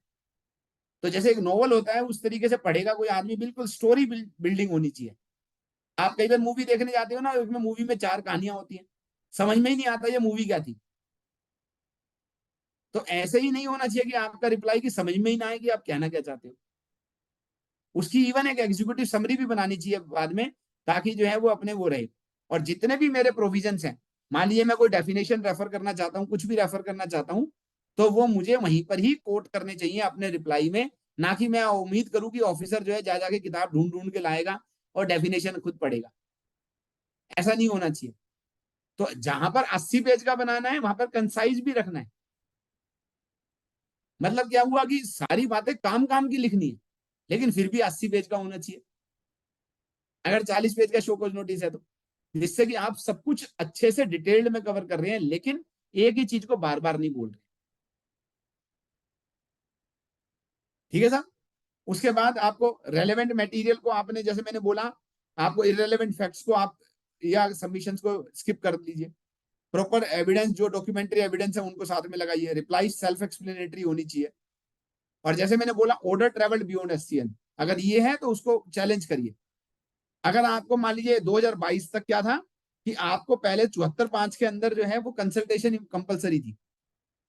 तो जैसे एक नोवेल होता है उस तरीके से पढ़ेगा कोई आदमी, बिल्कुल स्टोरी बिल्डिंग होनी चाहिए। आप कई बार मूवी देखने जाते हो ना, उसमें मूवी में 4 कहानियां होती हैं, समझ में ही नहीं आता ये मूवी क्या थी। तो ऐसे ही नहीं होना चाहिए कि आपका रिप्लाई की समझ में ही ना आए कि आप कहना क्या चाहते हो। उसकी इवन एक एग्जीक्यूटिव समरी भी बनानी चाहिए बाद में, ताकि जो है वो अपने वो रहे। और जितने भी मेरे प्रोविजंस हैं, मान लीजिए मैं कोई डेफिनेशन रेफर करना चाहता हूँ, कुछ भी रेफर करना चाहता हूँ, तो वो मुझे वहीं पर ही कोट करने चाहिए अपने रिप्लाई में, ना कि मैं उम्मीद करूं कि ऑफिसर जो है जा जाके किताब ढूंढ ढूंढ के लाएगा और डेफिनेशन खुद पढ़ेगा। ऐसा नहीं होना चाहिए। तो जहां पर 80 पेज का बनाना है वहां पर कंसाइज भी रखना है। मतलब क्या हुआ कि सारी बातें काम काम की लिखनी है, लेकिन फिर भी 80 पेज का होना चाहिए, अगर 40 पेज का शोकॉज नोटिस है तो, जिससे कि आप सब कुछ अच्छे से डिटेल्ड में कवर कर रहे हैं, लेकिन एक ही चीज को बार बार नहीं बोल रहे। ठीक है साहब। उसके बाद आपको रेलेवेंट मटेरियल को आपने, जैसे मैंने बोला, आपको इररेलेवेंट फैक्ट्स को आप या सबमिशंस को स्किप कर दीजिए। प्रॉपर एविडेंस, जो डॉक्यूमेंट्री एविडेंस है उनको साथ में लगाइए। रिप्लाई सेल्फ एक्सप्लेनेटरी होनी चाहिए। और जैसे मैंने बोला ऑर्डर ट्रेवल्ड बियॉन्ड SCN, अगर ये है तो उसको चैलेंज करिए। अगर आपको मान लीजिए 2022 तक क्या था कि आपको पहले 74.5 के अंदर जो है वो कंसल्टेशन कंपलसरी थी।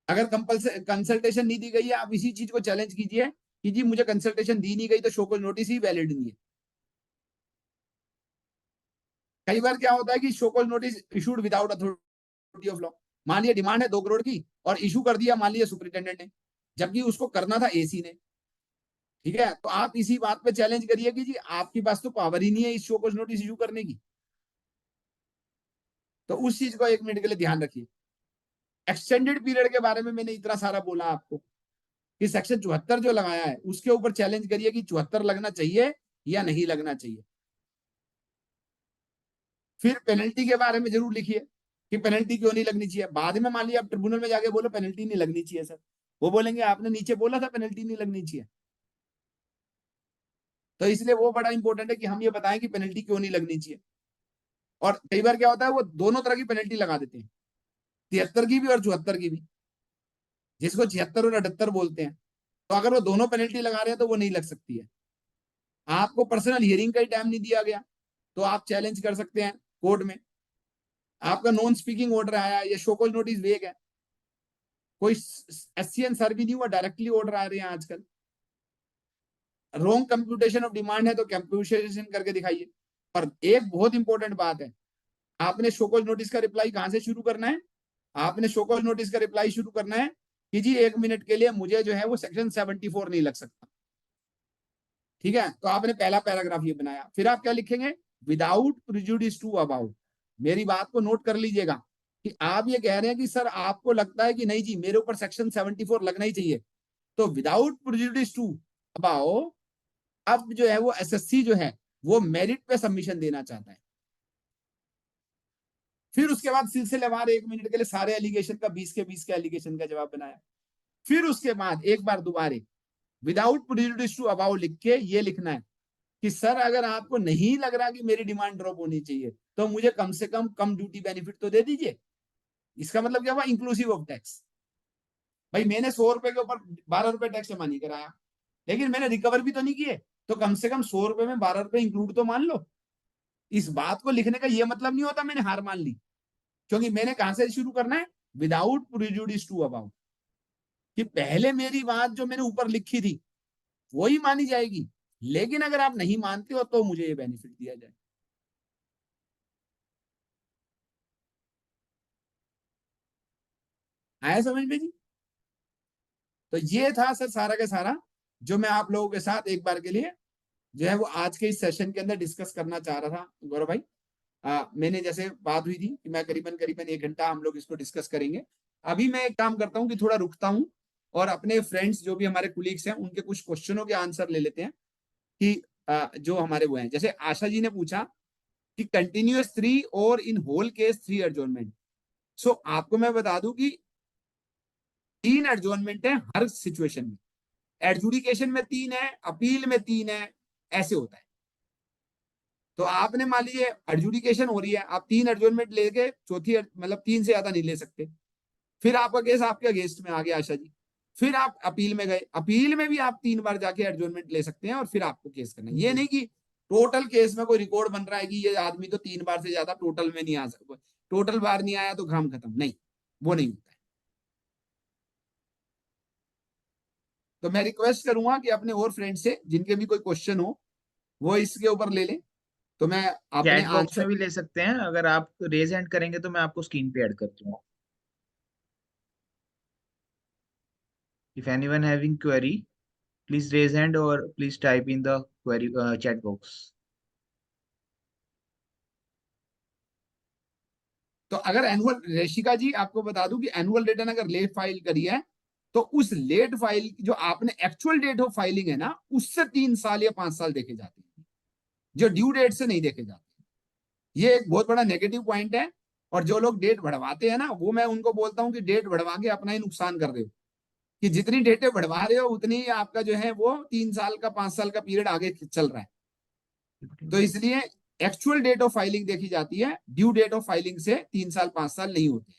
अगर कंसल्टेशन नहीं दी गई है, आप इसी चीज को चैलेंज कीजिए कि जी मुझे कंसल्टेशन दी नहीं गई तो शो कॉज नोटिस ही वैलिड नहीं है। कई बार क्या होता है कि show cause notice issued without authority of law. मान लिया डिमांड है 2 करोड़ की और इशू कर दिया मान लिया सुपरिटेंडेंट ने, जबकि उसको करना था AC ने। ठीक है, तो आप इसी बात पे चैलेंज करिए कि जी आपके पास तो पावर ही नहीं है इस शो कॉज नोटिस इशू करने की। तो उस चीज को 1 मिनट के लिए ध्यान रखिए। एक्सटेंडेड पीरियड के बारे में मैंने इतना सारा बोला आपको कि सेक्शन 74 जो लगाया है उसके ऊपर चैलेंज करिए कि 74 लगना चाहिए या नहीं लगना चाहिए। फिर पेनल्टी के बारे में जरूर लिखिए कि पेनल्टी क्यों नहीं लगनी चाहिए। बाद में मान लिया आप ट्रिब्यूनल में जाके बोलो पेनल्टी नहीं लगनी चाहिए सर, वो बोलेंगे आपने नीचे बोला था पेनल्टी नहीं लगनी चाहिए। तो इसलिए वो बड़ा इंपॉर्टेंट है कि हम ये बताएं कि पेनल्टी क्यों नहीं लगनी चाहिए। और कई बार क्या होता है वो दोनों तरह की पेनल्टी लगा देते हैं, 73 की भी और 74 की भी, जिसको 76 और 78 बोलते हैं। तो अगर वो दोनों पेनल्टी लगा रहे हैं तो वो नहीं लग सकती है। आपको पर्सनल हियरिंग का ही टाइम नहीं दिया गया तो आप चैलेंज कर सकते हैं कोर्ट में। आपका नॉन स्पीकिंग ऑर्डर आया, ये शो कॉज नोटिस वेग है, कोई SCN सर भी नहीं हुआ, डायरेक्टली ऑर्डर आ रहे हैं आजकल। रॉन्ग कंप्यूटेशन ऑफ डिमांड है तो कंप्यूटेशन करके दिखाइए। और एक बहुत इंपॉर्टेंट बात है, आपने शो कॉज नोटिस का रिप्लाई कहां से शुरू करना है? आपने शो कॉज नोटिस का रिप्लाई शुरू करना है कि जी 1 मिनट के लिए मुझे जो है वो सेक्शन 74 नहीं लग सकता। ठीक है, तो आपने पहला पैराग्राफ ये बनाया, फिर आप क्या लिखेंगे? Without prejudice to about. मेरी बात को नोट कर लीजिएगा कि आप ये कह रहे हैं कि सर आपको लगता है कि नहीं जी मेरे ऊपर सेक्शन 74 लगना ही चाहिए, तो विदाउट प्रिजुडिस टू अबाउट अब जो है वो SSC जो है वो मेरिट पे सबमिशन देना चाहता है। फिर उसके बाद सिलसिलेवार 1 मिनट के लिए सारे एलिगेशन का 20 के 20 के एलिगेशन का जवाब बनाया। फिर उसके बाद एक बार दोबारे विदाउट प्रिजुडिस टू अबाउट लिख के ये लिखना है कि सर अगर आपको नहीं लग रहा कि मेरी डिमांड ड्रॉप होनी चाहिए तो मुझे कम से कम ड्यूटी बेनिफिट तो दे दीजिए। इसका मतलब क्या हुआ? Inclusive of tax. भाई मैंने 100 रुपए के ऊपर 12 रुपए टैक्स जमा नहीं कराया, लेकिन मैंने रिकवर भी तो नहीं किए, तो कम से कम 100 रुपए में 12 रुपए इंक्लूड तो मान लो। इस बात को लिखने का यह मतलब नहीं होता मैंने हार मान ली, क्योंकि मैंने कहां से शुरू करना है? विदाउट प्रिजुडिस टू अबाउट, कि पहले मेरी बात जो मैंने ऊपर लिखी थी वही मानी जाएगी, लेकिन अगर आप नहीं मानते हो तो मुझे ये बेनिफिट दिया जाए। आया समझ में जी? तो ये था सर सारा का सारा जो मैं आप लोगों के साथ एक बार के लिए जो है वो आज के इस सेशन के अंदर डिस्कस करना चाह रहा था गौरव भाई। मैंने जैसे बात हुई थी कि मैं करीबन करीबन 1 घंटा हम लोग इसको डिस्कस करेंगे। अभी मैं एक काम करता हूँ कि थोड़ा रुकता हूँ और अपने फ्रेंड्स जो भी हमारे कुलीग्स हैं उनके कुछ क्वेश्चनों के आंसर ले लेते हैं कि जो हमारे वो हैं। जैसे आशा जी ने पूछा कि कंटिन्यूअस 3 और इन होल केस 3 एडजॉर्नमेंट। सो आपको मैं बता दूं कि 3 एडजॉर्नमेंट है हर सिचुएशन में। एडजुडिकेशन में 3 है, अपील में 3 है, ऐसे होता है। तो आपने मान लीजिए एडजुडिकेशन हो रही है, आप 3 एडजॉर्नमेंट लेके चौथी मतलब 3 से ज्यादा नहीं ले सकते। फिर आपका केस आपके अगेंस्ट में आ गया आशा जी, फिर आप अपील में गए, अपील में भी आप 3 बार जाके एडजॉर्नमेंट ले सकते हैं और फिर आपको केस करना है। ये नहीं कि टोटल केस में कोई रिकॉर्ड बन रहा है कि ये आदमी तो 3 बार से ज्यादा टोटल में नहीं आ सकता, टोटल बार नहीं आया तो काम खत्म, नहीं, वो नहीं होता है। तो मैं रिक्वेस्ट करूंगा कि अपने और फ्रेंड से जिनके भी कोई क्वेश्चन हो वो इसके ऊपर ले लें, तो मैं अपने चैट बॉक्स आंसर। में भी ले सकते हैं, अगर आप रेज हैंड करेंगे तो मैं आपको स्क्रीन पे ऐड कर दूंगा। If anyone having query please raise hand और please type in the query chat box. तो अगर एनुअल, रेशिका जी आपको बता दूं कि एनुअल रिटर्न अगर लेट फाइल करी है तो उस लेट फाइल जो आपने एक्चुअल डेट ऑफ फाइलिंग है ना उससे 3 साल या 5 साल देखे जाते हैं, जो ड्यू डेट से नहीं देखे जाते। ये एक बहुत बड़ा नेगेटिव पॉइंट है। और जो लोग डेट बढ़वाते हैं ना वो मैं उनको बोलता हूं कि डेट बढ़वा के अपना ही नुकसान कर रहे हो, कि जितनी डेटें बढ़वा रहे हो उतनी ही आपका जो है वो 3 साल का 5 साल का पीरियड आगे चल रहा है। तो इसलिए एक्चुअल डेट ऑफ फाइलिंग देखी जाती है, ड्यू डेट ऑफ फाइलिंग से 3 साल 5 साल नहीं होते हैं।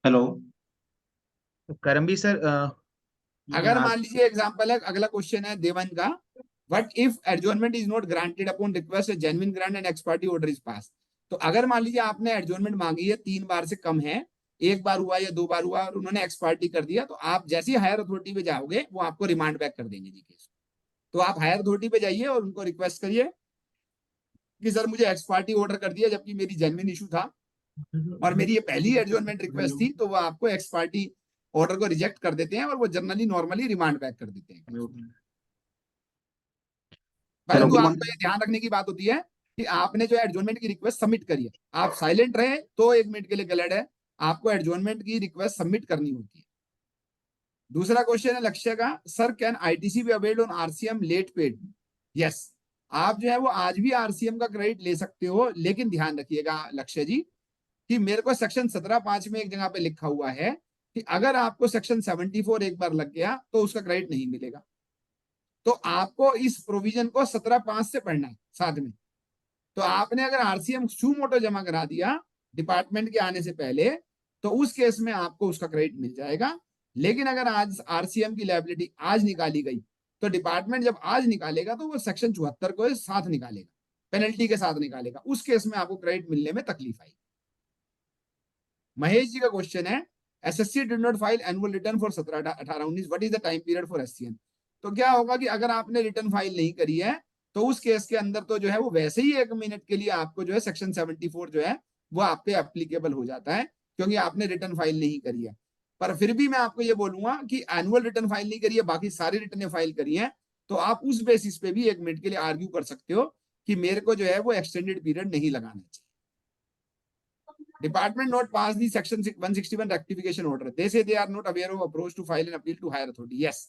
हेलो। तो करमबीर सर, you can अगर ask. मान लीजिए एग्जांपल है, अगला क्वेश्चन है देवन का, what if adjournment is not granted upon request, genuine grant and x party order is pass. तो अगर मान लीजिए आपने एडजॉर्नमेंट मांगी है, 3 बार से कम है, 1 बार हुआ या 2 बार हुआ और उन्होंने एक्स पार्टी कर दिया, तो आप जैसे ही हायर अथॉरिटी पे जाओगे वो आपको रिमांड बैक कर देंगे जी केस। तो आप हायर अथॉरिटी पे जाइए और उनको रिक्वेस्ट करिए कि सर मुझे एक्स पार्टी ऑर्डर कर दिया जबकि मेरी जेन्युइन इशू था और मेरी ये पहली एडजॉर्नमेंट रिक्वेस्ट थी, तो वो आपको एक्स पार्टी ऑर्डर को रिजेक्ट कर देते हैं और वो जनरली नॉर्मली रिमांड बैक कर देते हैं। परंतु हेलो। आपको ये ध्यान रखने की बात होती है कि आपने जो एडजॉर्नमेंट की रिक्वेस्ट सबमिट करी है, आप साइलेंट रहे तो 1 मिनट के लिए गलत है, आपको एडजॉर्नमेंट की रिक्वेस्ट सबमिट करनी होती है। दूसरा क्वेश्चन है लक्ष्य का, sir can ITC be availed on RCM late paid? Yes, आप जो है वो आज भी आरसीएम का क्रेडिट ले सकते हो, लेकिन ध्यान रखिएगा लक्ष्य जी कि मेरे को सेक्शन 17(5) में एक जगह पे लिखा हुआ है कि अगर आपको सेक्शन 74 एक बार लग गया तो उसका क्रेडिट नहीं मिलेगा। तो आपको इस प्रोविजन को 17(5) से पढ़ना है साथ में। तो आपने अगर आरसीएम सू मोटो जमा करा दिया डिपार्टमेंट के आने से पहले, तो उस केस में आपको उसका क्रेडिट मिल जाएगा। लेकिन अगर आज आरसीएम की लायबिलिटी आज निकाली गई, तो डिपार्टमेंट जब आज निकालेगा तो वो सेक्शन 74 को साथ निकालेगा, पेनल्टी के साथ निकालेगा, उस केस में आपको क्रेडिट मिलने में तकलीफ आएगी। महेश जी का क्वेश्चन है, SSC did not file annual return for 17-18-19, what is the time period for SCN? तो क्या होगा कि अगर आपने रिटर्न फाइल नहीं करी है तो उस केस के अंदर तो जो है वो वैसे ही 1 मिनट के लिए आपको जो है सेक्शन 74 जो है वो आप पे एप्लीकेबल हो जाता है, क्योंकि आपने रिटर्न फाइल नहीं करी है। पर फिर भी मैं आपको ये बोलूंगा कि एनुअल रिटर्न फाइल नहीं करी है, बाकी सारी रिटर्न फाइल करी है, तो आप उस बेसिस पे भी 1 मिनट के लिए आर्ग्यू कर सकते हो कि मेरे को जो है वो एक्सटेंडेड पीरियड नहीं लगाना चाहिए। Department not pass the section 161 rectification order. They say they are not aware of approach to file an appeal to higher authority. Yes.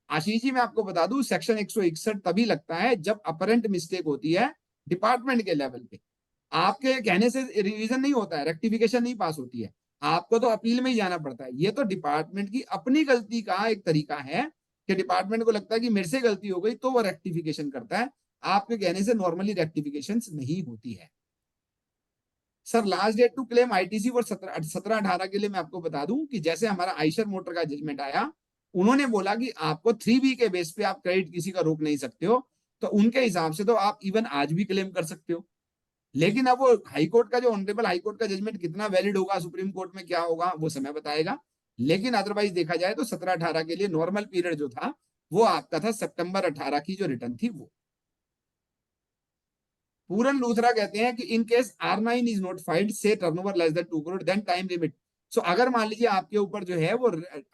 Ashish ji मैं आपको बता दूं, सेक्शन 161 तभी लगता है जब अपरेंट मिस्टेक होती है डिपार्टमेंट के लेवल पे। आपके कहने से रिवीजन नहीं होता है, रेक्टिफिकेशन नहीं पास होती है, आपको तो अपील में ही जाना पड़ता है। ये तो डिपार्टमेंट की अपनी गलती का एक तरीका है कि डिपार्टमेंट को लगता है कि मेरे से गलती हो गई तो वो रेक्टिफिकेशन करता है, आपके कहने से नॉर्मली रेक्टिफिकेशन नहीं होती है। Sir last date to claim ITC for 17-18 के लिए मैं आपको बता दूं कि जैसे हमारा आइशर मोटर का जजमेंट आया, उन्होंने बोला कि आपको 3B के बेस पे आप क्रेडिट किसी का रोक नहीं सकते हो, तो उनके हिसाब से तो आप इवन आज भी क्लेम कर सकते हो। लेकिन अब वो हाईकोर्ट का जो ऑनरेबल हाईकोर्ट का जजमेंट कितना वैलिड होगा, सुप्रीम कोर्ट में क्या होगा, वो समय बताएगा। लेकिन अदरवाइज देखा जाए तो 17-18 के लिए नॉर्मल पीरियड जो था वो आपका था सितंबर 18 की जो रिटर्न थी वो। पूरन लूथरा कहते हैं कि in case R9 is not filed, say turnover less than 2 crore, then time limit. So अगर मान लीजिए आपके ऊपर जो है वो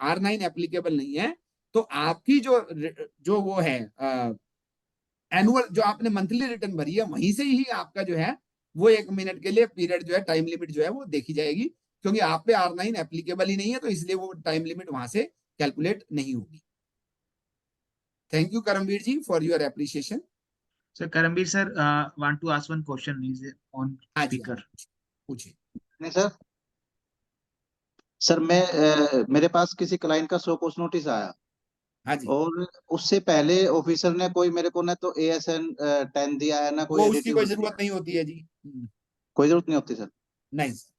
R9 एप्लीकेबल नहीं है, तो आपकी जो जो वो है एनुअल जो आपने मंथली रिटर्न भरी है वहीं से ही आपका जो है वो 1 मिनट के लिए पीरियड जो है टाइम लिमिट जो है वो देखी जाएगी, क्योंकि आप पे R9 एप्लीकेबल ही नहीं है, तो इसलिए वो टाइम लिमिट वहां से कैलकुलेट नहीं होगी। Thank you Karambir ji for your appreciation. So Karambir sir, want to ask one question is on हाँ जी, speaker. पूछिए। नहीं सर। सर मेरे पास किसी क्लाइंट का शो कॉज नोटिस आया हाँ जी, और उससे पहले ऑफिसर ने कोई मेरे को ना तो ASN 10 दिया है ना कोई वो उसकी कोई एडिटिव जरूरत दिया। नहीं होती है जी। कोई जरूरत नहीं होती सर। नहीं सर,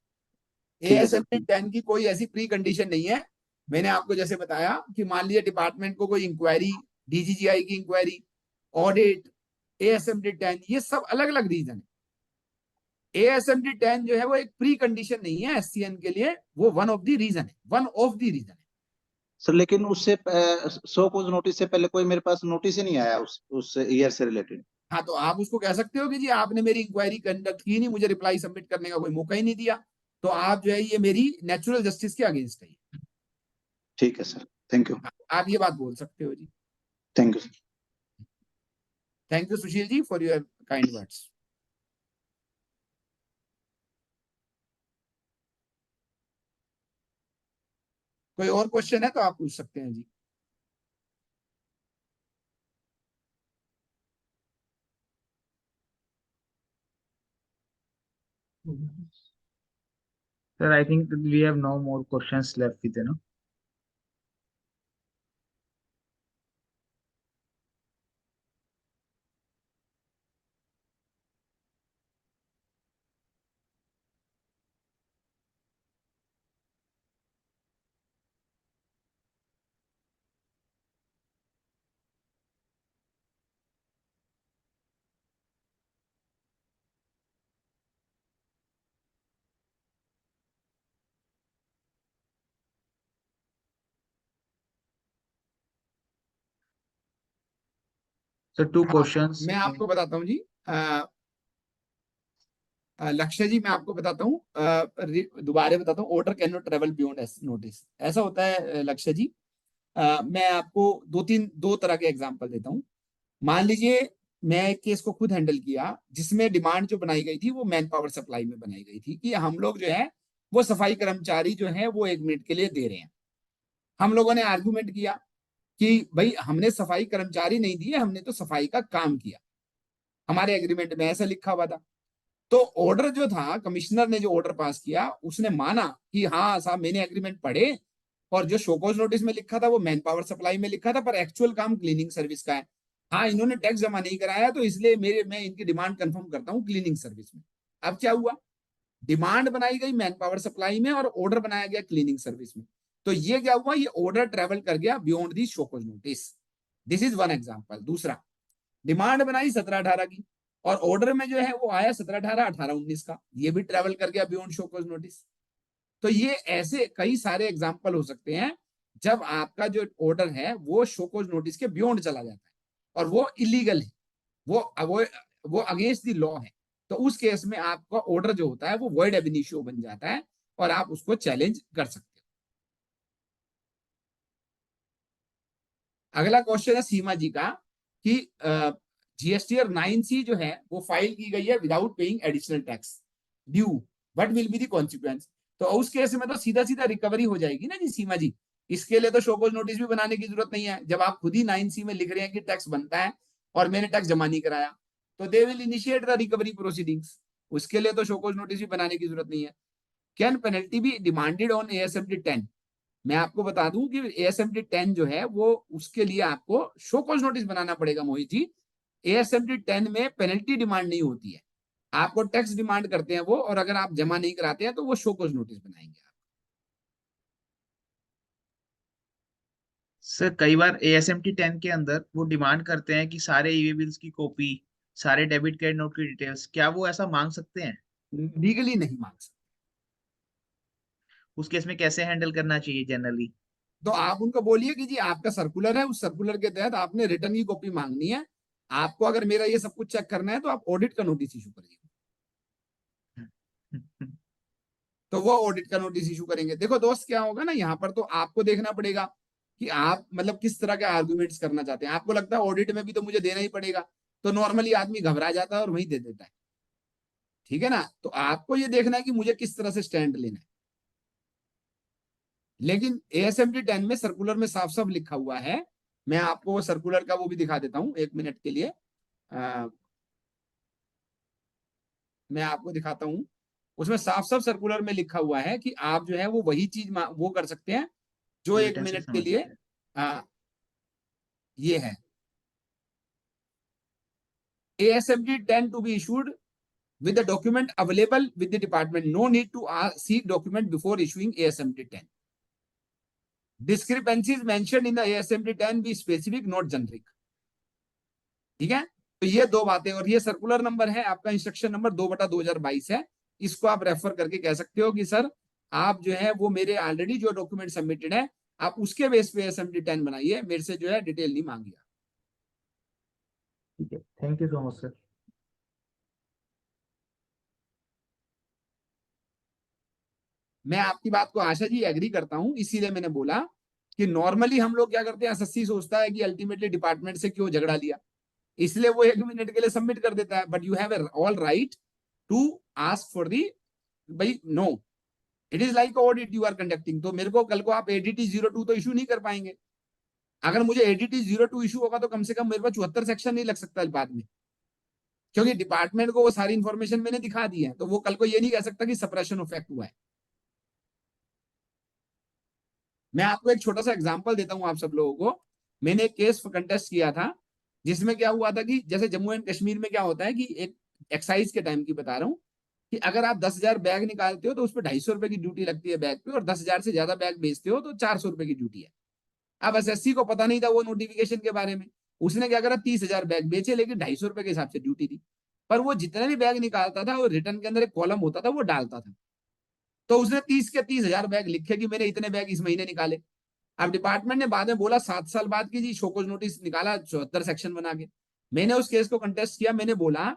ठीक है सर। एएसएमटी 10 की कोई ऐसी प्री कंडीशन नहीं है। मैंने आपको जैसे बताया कि मान लीजिए डिपार्टमेंट को कोई इंक्वायरी, डीजीजीआई की इंक्वायरी, ऑडिट, एएसएमटी 10, ये सब अलग अलग रीजन है। एएसएमटी 10 जो है वो एक प्री कंडीशन नहीं है एससीएन के लिए, वो वन ऑफ द रीजन है, वन ऑफ द रीजन है। सर लेकिन उससे शो कॉज नोटिस से पहले कोई मेरे पास नोटिस ही नहीं आया उस ईयर से रिलेटेड। हाँ, तो आप उसको कह सकते हो कि जी आपने मेरी इंक्वायरी कंडक्ट की नहीं, मुझे रिप्लाई सबमिट करने का कोई मौका ही नहीं दिया, तो आप जो है ये मेरी नेचुरल जस्टिस के अगेंस्ट है। ठीक है सर, थैंक यू। आप ये बात बोल सकते हो जी। Thank you sir. Thank you Sushil ji for your kind words. कोई और क्वेश्चन है तो आप पूछ सकते हैं जी। Sir, I think we have no more questions left with you know. So two हाँ, questions. मैं आपको बताता हूँ जी। लक्ष्य जी, मैं आपको बताता हूँ, दोबारा बताता हूँ। Order can not travel beyond notice, ऐसा होता है लक्ष्य जी। मैं आपको दो तरह के एग्जांपल देता हूँ। मान लीजिए मैं एक केस को खुद हैंडल किया, जिसमें डिमांड जो बनाई गई थी वो मैन पावर सप्लाई में बनाई गई थी कि हम लोग जो है वो सफाई कर्मचारी जो है वो 1 मिनट के लिए दे रहे हैं। हम लोगों ने आर्गुमेंट किया कि भाई हमने सफाई कर्मचारी नहीं दिए, हमने तो सफाई का काम किया, हमारे एग्रीमेंट में ऐसा लिखा हुआ था। तो ऑर्डर जो था, कमिश्नर ने जो ऑर्डर पास किया, उसने माना कि हाँ साहब मैंने एग्रीमेंट पढ़े, और जो शोकॉज नोटिस में लिखा था वो मैन पावर सप्लाई में लिखा था, पर एक्चुअल काम क्लीनिंग सर्विस का है। हाँ इन्होंने टैक्स जमा नहीं कराया, तो इसलिए मैं इनकी डिमांड कंफर्म करता हूँ क्लीनिंग सर्विस में। अब क्या हुआ, डिमांड बनाई गई मैन पावर सप्लाई में और ऑर्डर बनाया गया क्लीनिंग सर्विस में। तो ये क्या हुआ, ये ऑर्डर ट्रेवल कर गया beyond the show cause notice. This is one example. दूसरा, डिमांड बनाई 17-18 की और ऑर्डर में जो है वो आया 17-18, 18-19 का, ये भी ट्रेवल कर गया बियॉन्ड शोकॉज नोटिस। तो ये ऐसे कई सारे एग्जाम्पल हो सकते हैं जब आपका जो ऑर्डर है वो शोकॉज नोटिस के बियॉन्ड चला जाता है और वो इलीगल है, वो अगेंस्ट द लॉ है। तो उस केस में आपका ऑर्डर जो होता है वो वॉइड एब इनिशियो बन जाता है और आप उसको चैलेंज कर सकते हो। अगला क्वेश्चन है सीमा जी का कि जीएसटीआर 9C जो है वो फाइल की गई है without paying additional tax due, what will be the consequence. तो उस केस में तो सीधा सीधा रिकवरी हो जाएगी ना जी सीमा जी। इसके लिए तो शोकॉज नोटिस भी बनाने की जरूरत नहीं है, जब आप खुद ही 9C में लिख रहे हैं कि टैक्स बनता है और मैंने टैक्स जमा नहीं कराया, तो they will initiate the recovery proceedings. उसके लिए तो शोकॉज नोटिस भी बनाने की जरूरत नहीं है। Can penalty B demanded on ASMT 10? मैं आपको बता दूं कि ASMT 10 जो है वो उसके लिए आपको शोकॉज नोटिस बनाना पड़ेगा मोहित जी। ASMT 10 में पेनल्टी डिमांड नहीं होती है, आपको टैक्स डिमांड करते हैं वो, और अगर आप जमा नहीं कराते हैं तो वो शोकॉज नोटिस बनाएंगे आप। सर कई बार ASMT 10 के अंदर वो डिमांड करते हैं कि सारे ईवे बिल्स की कॉपी, सारे डेबिट क्रेडिट नोट की डिटेल्स, क्या वो ऐसा मांग सकते हैं? लीगली नहीं मांग सकते। उस केस में कैसे हैंडल करना चाहिए जनरली? तो आप उनको बोलिए कि जी आपका सर्कुलर है, उस सर्कुलर के तहत आपने रिटर्न की कॉपी मांगनी है, आपको अगर मेरा ये सब कुछ चेक करना है तो आप ऑडिट का नोटिस इशू करिए। तो वो ऑडिट का नोटिस इशू करेंगे। देखो दोस्त क्या होगा ना, यहाँ पर तो आपको देखना पड़ेगा कि आप मतलब किस तरह के आर्गुमेंट्स करना चाहते हैं। आपको लगता है ऑडिट में भी तो मुझे देना ही पड़ेगा, तो नॉर्मली आदमी घबरा जाता है और वही दे देता है, ठीक है ना। तो आपको ये देखना है कि मुझे किस तरह से स्टैंड लेना है। लेकिन ASMT 10 में सर्कुलर में साफ साफ लिखा हुआ है, मैं आपको सर्कुलर का वो भी दिखा देता हूं 1 मिनट के लिए। मैं आपको दिखाता हूं, उसमें साफ साफ सर्कुलर में लिखा हुआ है कि आप जो है वो वही चीज वो कर सकते हैं जो एक रिटर्न से मिनट के समझ लिए सकते हैं। ये है ASMT 10 to be issued with the document available with the department. No need to seek document before issuing ASMT 10. Discrepancies mentioned in the ASMT 10 be specific, not generic. ठीक है, तो ये दो बातें, और ये सर्कुलर नंबर है आपका, इंस्ट्रक्शन नंबर 2/2022 है। इसको आप रेफर करके कह सकते हो कि सर आप जो है वो मेरे ऑलरेडी जो डॉक्यूमेंट सबमिटेड है आप उसके बेस पे ASMT 10 बनाइए, मेरे से जो है डिटेल नहीं मांगिए। ठीक है, thank you so much sir. मैं आपकी बात को आशा जी एग्री करता हूं, इसीलिए मैंने बोला कि नॉर्मली हम लोग क्या करते हैं, एसएससी सोचता है कि अल्टीमेटली डिपार्टमेंट से क्यों झगड़ा लिया, इसलिए वो 1 मिनट के लिए सबमिट कर देता है। But you have all right to ask for the, भाई no, it is like audit you are conducting. तो मेरे को कल को आप ADT 02 तो इशू नहीं कर पाएंगे। अगर मुझे ADT 02 इशू होगा तो कम से कम मेरे पास 74 सेक्शन नहीं लग सकता बाद में, क्योंकि डिपार्टमेंट को वो सारी इंफॉर्मेशन मैंने दिखा दी है, तो वो कल को ये नहीं कह सकता कि सप्रेशन ऑफ फैक्ट हुआ है। मैं आपको एक छोटा सा एग्जांपल देता हूं आप सब लोगों को। मैंने एक केस कंटेस्ट किया था जिसमें क्या हुआ था कि जैसे जम्मू एंड कश्मीर में क्या होता है कि एक एक्साइज के टाइम की बता रहा हूँ कि अगर आप 10,000 बैग निकालते हो तो उस पर 250 रुपए की ड्यूटी लगती है बैग पे, और 10,000 से ज्यादा बैग बेचते हो तो 400 रुपए की ड्यूटी है। अब एसएससी को पता नहीं था वो नोटिफिकेशन के बारे में, उसने क्या करा 30,000 बैग बेचे, लेकिन 250 रुपए के हिसाब से ड्यूटी थी। पर वो जितने भी बैग निकालता था वो रिटर्न के अंदर एक कॉलम होता था वो डालता था, तो उसने 30 के 30,000 बैग लिखे कि मैंने इतने बैग इस महीने निकाले। अब डिपार्टमेंट ने बाद में बोला 7 साल बाद की जी शोकॉज नोटिस निकाला 74 सेक्शन बना के। मैंने उस केस को कंटेस्ट किया, मैंने बोला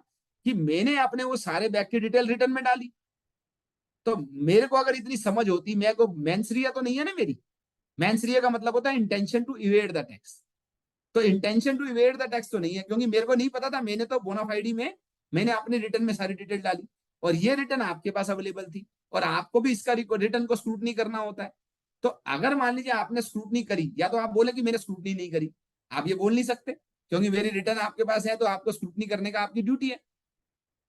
कि मैंने अपने वो सारे बैग की डिटेल रिटर्न में डाली, तो मेरे को अगर इतनी समझ होती, मेरे को मेंसरिया तो नहीं है ना मेरी। मेंसरिया का मतलब होता है intention to evade the tax, तो intention to evade the tax तो नहीं है, क्योंकि मेरे को नहीं पता था। मैंने तो बोनाफाइडी में मैंने अपने रिटर्न में सारी डिटेल डाली, और ये रिटर्न आपके पास अवेलेबल थी, और आपको भी इसका रिटर्न को स्क्रूटनी करना होता है। तो अगर मान लीजिए आपने स्क्रूटनी करी, या तो आप बोले कि मैंने स्क्रूटनी नहीं करी, आप ये बोल नहीं सकते, क्योंकि मेरी रिटर्न आपके पास है, तो आपको स्क्रूटनी करने का आपकी ड्यूटी है।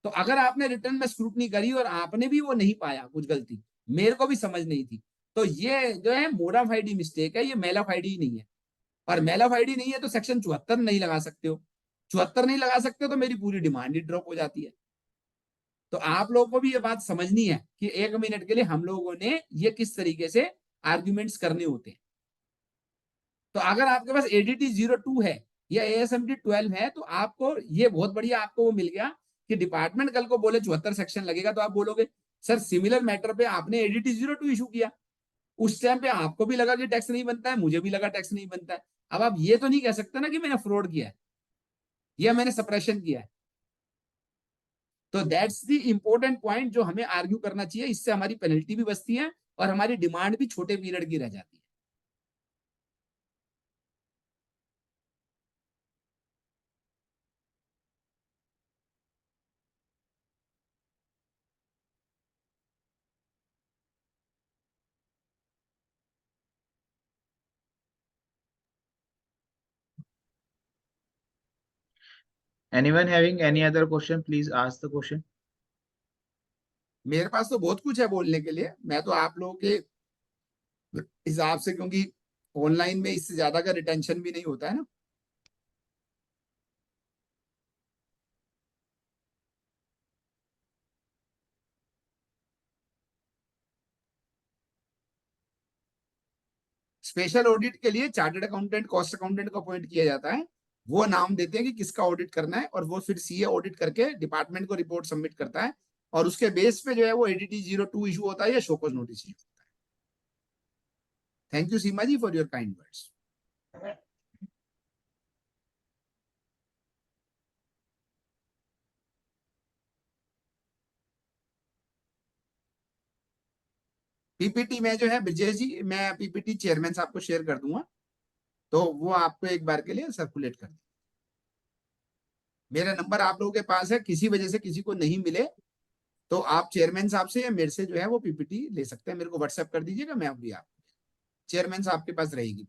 तो अगर आपने रिटर्न में स्क्रूटनी करी और आपने भी वो नहीं पाया, कुछ गलती मेरे को भी समझ नहीं थी, तो ये जो है मोडाफाइडी मिस्टेक है, ये मेलाफाइडी नहीं है। और मेलाफाइडी नहीं है तो सेक्शन 74 नहीं लगा सकते हो, 74 नहीं लगा सकते हो तो मेरी पूरी डिमांड ही ड्रॉप हो जाती है। तो आप लोगों को भी ये बात समझनी है कि 1 मिनट के लिए हम लोगों ने ये किस तरीके से आर्ग्यूमेंट्स करने होते हैं। तो अगर आपके पास एडीटी 02 है या एएसएमटी 12 है, तो आपको ये बहुत बढ़िया आपको वो मिल गया कि डिपार्टमेंट कल को बोले 74 सेक्शन लगेगा, तो आप बोलोगे सर सिमिलर मैटर पे आपने एडीटी 02 इशू किया, उस टाइम पे आपको भी लगा कि टैक्स नहीं बनता है, मुझे भी लगा टैक्स नहीं बनता है। अब आप ये तो नहीं कह सकते ना कि मैंने फ्रॉड किया है या मैंने सप्रेशन किया है। तो दैट्स द इंपॉर्टेंट पॉइंट जो हमें आर्ग्यू करना चाहिए, इससे हमारी पेनल्टी भी बचती है और हमारी डिमांड भी छोटे पीरियड की रह जाती है। Anyone having any other question, please ask the question. मेरे पास तो बहुत कुछ है बोलने के लिए, मैं तो आप लोगों के हिसाब से, क्योंकि ऑनलाइन में इससे ज्यादा का रिटेंशन भी नहीं होता है ना। स्पेशल ऑडिट के लिए चार्टर्ड अकाउंटेंट, कॉस्ट अकाउंटेंट को अपॉइंट किया जाता है, वो नाम देते हैं कि किसका ऑडिट करना है, और वो फिर सीए ऑडिट करके डिपार्टमेंट को रिपोर्ट सबमिट करता है, और उसके बेस पे जो है वो एडीटी 02 इशू होता है या शोकॉज नोटिस इशू होता है। Thank you Seema ji for your kind words. PPT में जो है ब्रजेश जी, मैं पीपीटी चेयरमैन साहब को शेयर कर दूंगा, तो वो आपको एक बार के लिए सर्कुलेट कर दें। मेरा नंबर आप लोगों के पास है, किसी वजह से किसी को नहीं मिले तो आप चेयरमैन साहब से या मेरे से जो है वो पीपीटी ले सकते हैं, मेरे को व्हाट्सएप कर दीजिएगा, मैं अभी आप चेयरमैन साहब के पास रहेगी।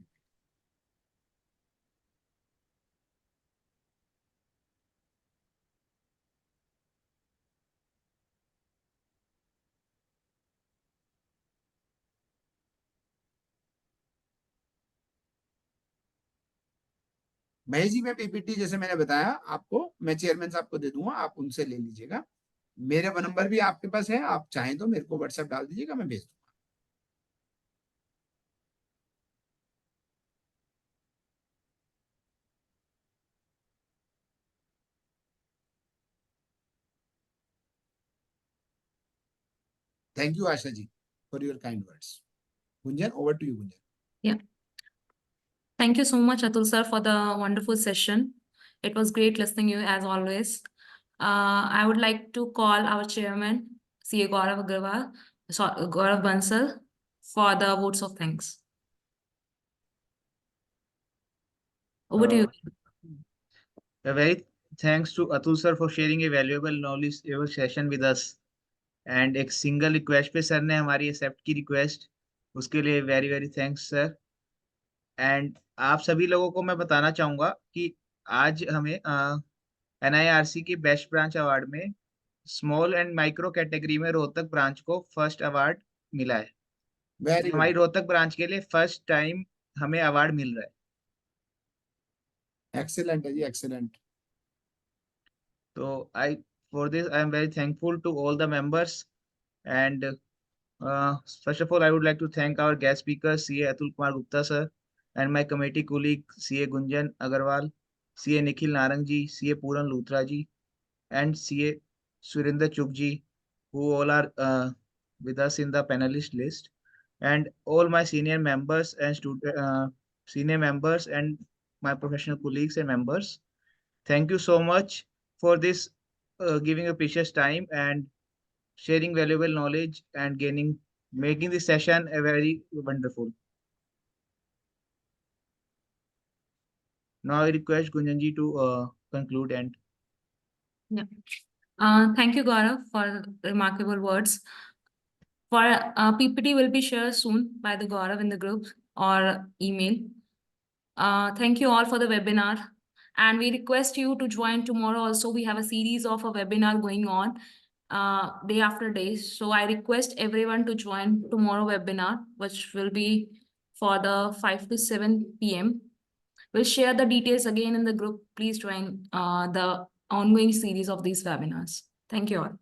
महेश जी, मैं पीपीटी जैसे मैंने बताया आपको, मैं चेयरमैन साहब को दे दूंगा, आप उनसे ले लीजिएगा। मेरा नंबर भी आपके पास है, आप चाहें तो मेरे को व्हाट्सएप डाल दीजिएगा, मैं भेज दूंगा। Thank you Asha ji for your kind words. Gunjan, over to you Gunjan. Yeah. Thank you so much, Atul sir, for the wonderful session. It was great listening you as always. I would like to call our chairman, CA Gaurav Agarwal, Gaurav Bansal, for the votes of thanks. Over to you. A very thanks to Atul sir for sharing a valuable knowledge session with us. And एक सिंगल रिक्वेस्ट पे सर ने हमारी एक्सेप्ट की रिक्वेस्ट, उसके लिए very very thanks sir. And आप सभी लोगों को मैं बताना चाहूंगा कि आज हमें एनआईआरसी की बेस्ट ब्रांच अवार्ड में स्मॉल एंड माइक्रो कैटेगरी में रोहतक ब्रांच को फर्स्ट अवार्ड मिला है। वेरी हमारी गुड, रोहतक ब्रांच के लिए फर्स्ट टाइम हमें अवार्ड मिल रहा है। एक्सीलेंट है जी, एक्सीलेंट। तो I for this I am very thankful to all the members and first of all, I would like to thank our guest speaker, CA Atul Kumar Gupta sir, and my committee colleague, CA Gunjan Agarwal, CA Nikhil Narang ji, CA Puran Luthra ji, and CA Surinder Chuk ji, who all are with us in the panelist list, and all my senior members and senior members and my professional colleagues and members. Thank you so much for this giving a precious time and sharing valuable knowledge and making this session a very wonderful. Now I request Gunjanji to conclude and Thank you, Gaurav, for remarkable words. For PPT will be shared soon by the Gaurav in the group or email. Thank you all for the webinar. And we request you to join tomorrow also. We have a series of a webinar going on day after day. So I request everyone to join tomorrow webinar, which will be for the 5 to 7 p.m. We'll share the details again in the group. Please join the ongoing series of these webinars. Thank you all.